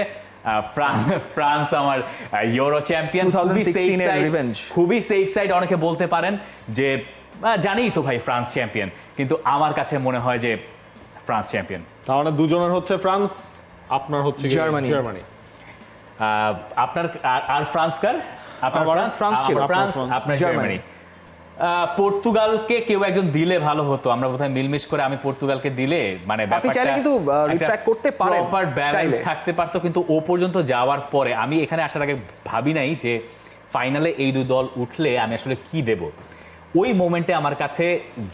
ফ্রান্স আমার ইউরো চ্যাম্পিয়ন, 2016 এর revenge। খুবই সেফ সাইড অনেকে বলতে পারেন যে জানি তো ভাই ফ্রান্স চ্যাম্পিয়ন, কিন্তু আমার কাছে মনে হয় যে ফ্রান্স চ্যাম্পিয়ন। তাহলে দুজনের হচ্ছে ফ্রান্স, আপনার হচ্ছে কি? জার্মানি। আপনার আর ফ্রান্স কার? আপনার আমার ফ্রান্স ছিল। ফ্রান্স, আপনার আপনার জার্মানি। জার্মানি। পর্তুগালকে কেউ একজন দিলে ভালো হতো, আমরা বোধহয় মিলমিশ করে আমি পর্তুগালকে দিলে মানে আপনি চাইলে কিন্তু retract করতে পারেন, প্রপার ব্যালেন্স চাইলে। থাকতে পারতো, কিন্তু ও পর্যন্ত যাওয়ার পরে আমি এখানে আসার আগে ভাবি নাই যে ফাইনালে এই দুই দল উঠলে আমি আসলে কি দেব। ওই মোমেন্টে আমার কাছে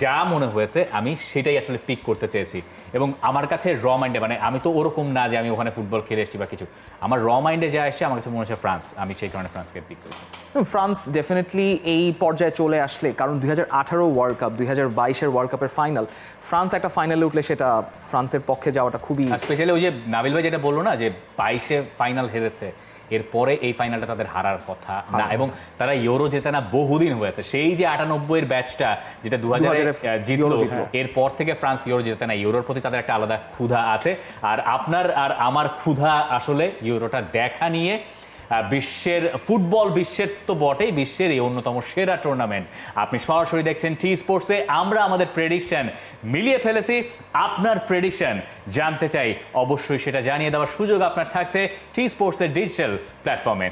যা মনে হয়েছে আমি সেটাই আসলে পিক করতে চেয়েছি, এবং আমার কাছে র মাইন্ডে, মানে আমি তো ওরকম না যে আমি ওখানে ফুটবল খেলে এসেছি বা কিছু, আমার র মাইন্ডে যা এসছে আমার কাছে মনে হচ্ছে ফ্রান্স, আমি সেই কারণে ফ্রান্সকে পিক করেছি। ফ্রান্স ডেফিনেটলি এই পর্যায়ে চলে আসলে, কারণ 2018 ওয়ার্ল্ড কাপ, 2022-এর ওয়ার্ল্ড কাপের ফাইনাল, ফ্রান্স একটা ফাইনালে উঠলে সেটা ফ্রান্সের পক্ষে যাওয়াটা খুবই স্পেশালি ওই যে নাবিল ভাই যেটা বললো না যে 22-এ ফাইনাল হেরেছে, এরপরে এই ফাইনালটা তাদের হারার কথা না, এবং তারা ইউরো জেতে না বহুদিন হয়েছে। সেই যে 98-এর ব্যাচটা যেটা 2000-এ জিতলো, এরপর থেকে ফ্রান্স ইউরো জেতে না। ইউরোর প্রতি তাদের একটা আলাদা ক্ষুধা আছে, আর আপনার আর আমার ক্ষুধা আসলে ইউরোটা দেখা নিয়ে। ফুটবল বিশ্বের তো বটেই, বিশ্বের এই অন্যতম সেরা টুর্নামেন্ট আপনি সরাসরি দেখছেন টি স্পোর্টসে। আমরা আমাদের প্রেডিকশন মিলিয়ে ফেলেছি, আপনার প্রেডিকশন জানতে চাই, অবশ্যই সেটা জানিয়ে দেওয়ার সুযোগ আপনার থাকছে টি স্পোর্টসের ডিজিটাল প্ল্যাটফর্মে।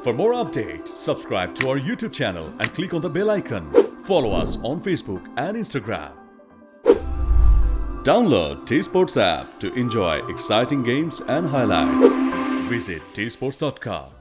For more updates, subscribe to our YouTube channel and click on the bell icon. Follow us on Facebook and Instagram. Download T-Sports app to enjoy exciting games and highlights. Visit tsports.com.